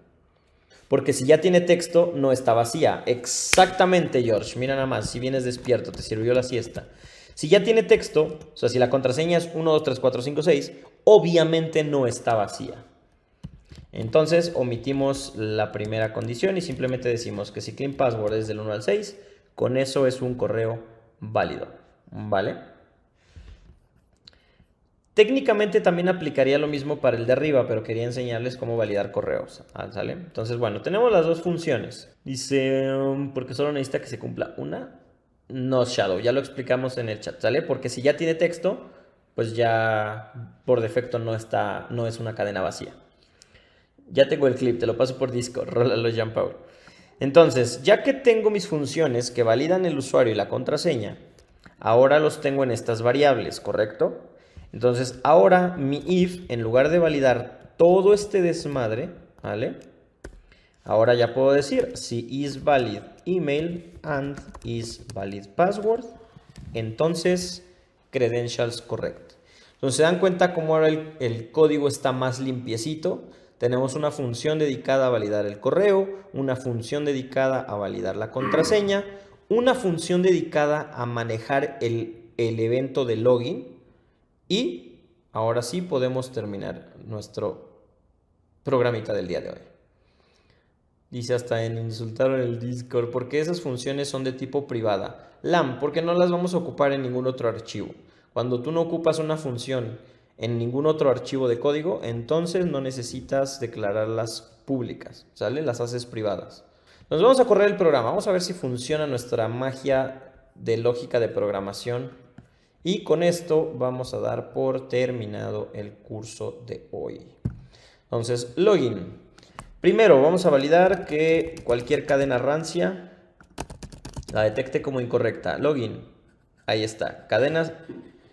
Porque si ya tiene texto, no está vacía. Exactamente, George. Mira nada más, si vienes despierto, te sirvió la siesta. Si ya tiene texto, o sea, si la contraseña es 1, 2, 3, 4, 5, 6, obviamente no está vacía. Entonces omitimos la primera condición y simplemente decimos que si clean password es del 1 al 6, con eso es un correo válido, ¿vale? Técnicamente también aplicaría lo mismo para el de arriba, pero quería enseñarles cómo validar correos, ¿sale? Entonces, bueno, tenemos las dos funciones. Dice, porque solo necesita que se cumpla una. No, Shadow, ya lo explicamos en el chat, ¿sale? Porque si ya tiene texto, pues ya por defecto no es una cadena vacía. Ya tengo el clip, te lo paso por Discord, rólalo Jean-Paul. Entonces, ya que tengo mis funciones que validan el usuario y la contraseña, ahora los tengo en estas variables, ¿correcto? Entonces, ahora mi if, en lugar de validar todo este desmadre, ¿vale? Ahora ya puedo decir, si is valid email and is valid password, entonces credentials correct. Entonces, ¿se dan cuenta cómo ahora el código está más limpiecito? Tenemos una función dedicada a validar el correo, una función dedicada a validar la contraseña, una función dedicada a manejar el evento de login y ahora sí podemos terminar nuestro programita del día de hoy. Dice hasta en insultaron el Discord, porque esas funciones son de tipo privada. LAM, porque no las vamos a ocupar en ningún otro archivo. Cuando tú no ocupas una función en ningún otro archivo de código, entonces no necesitas declararlas públicas, ¿sale? Las haces privadas. Nos vamos a correr el programa, vamos a ver si funciona nuestra magia de lógica de programación. Y con esto vamos a dar por terminado el curso de hoy. Entonces, login. Primero vamos a validar que cualquier cadena rancia la detecte como incorrecta. Login. Ahí está. Cadenas,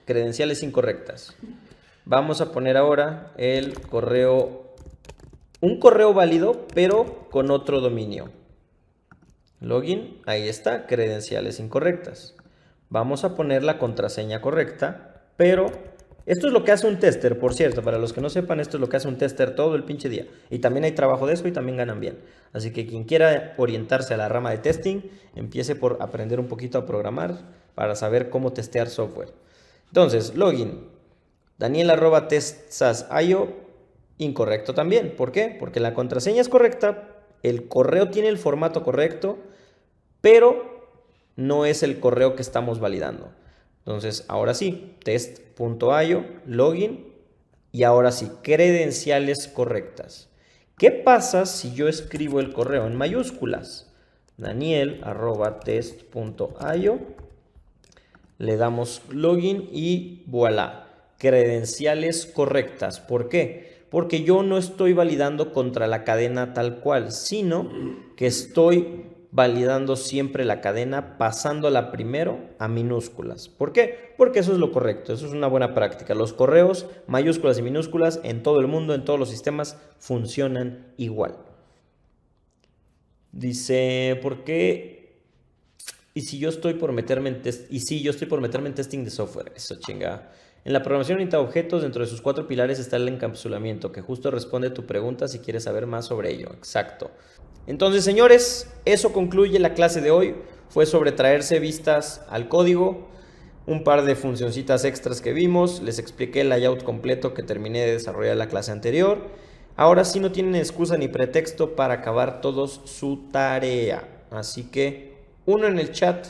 credenciales incorrectas. Vamos a poner ahora el correo, un correo válido, pero con otro dominio. Login, ahí está, credenciales incorrectas. Vamos a poner la contraseña correcta, pero esto es lo que hace un tester, por cierto, para los que no sepan, esto es lo que hace un tester todo el pinche día. Y también hay trabajo de eso y también ganan bien. Así que quien quiera orientarse a la rama de testing, empiece por aprender un poquito a programar para saber cómo testear software. Entonces, login. Daniel@testsas.io, incorrecto también. ¿Por qué? Porque la contraseña es correcta, el correo tiene el formato correcto, pero no es el correo que estamos validando. Entonces, ahora sí, test.io, login, y ahora sí, credenciales correctas. ¿Qué pasa si yo escribo el correo en mayúsculas? Daniel@test.io, le damos login y voilà. Credenciales correctas. ¿Por qué? Porque yo no estoy validando contra la cadena tal cual, sino que estoy validando siempre la cadena pasándola primero a minúsculas. ¿Por qué? Porque eso es lo correcto, eso es una buena práctica. Los correos, mayúsculas y minúsculas en todo el mundo, en todos los sistemas, funcionan igual. Dice, ¿por qué? Y si yo estoy por meterme en testing de software, eso chinga. En la programación orientada a objetos, dentro de sus 4 pilares está el encapsulamiento, que justo responde a tu pregunta si quieres saber más sobre ello. Exacto. Entonces, señores, eso concluye la clase de hoy. Fue sobre traerse vistas al código, un par de funcioncitas extras que vimos, les expliqué el layout completo que terminé de desarrollar en la clase anterior. Ahora sí no tienen excusa ni pretexto para acabar todos su tarea. Así que, uno en el chat,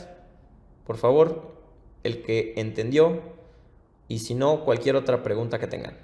por favor, el que entendió. Y si no, cualquier otra pregunta que tengan.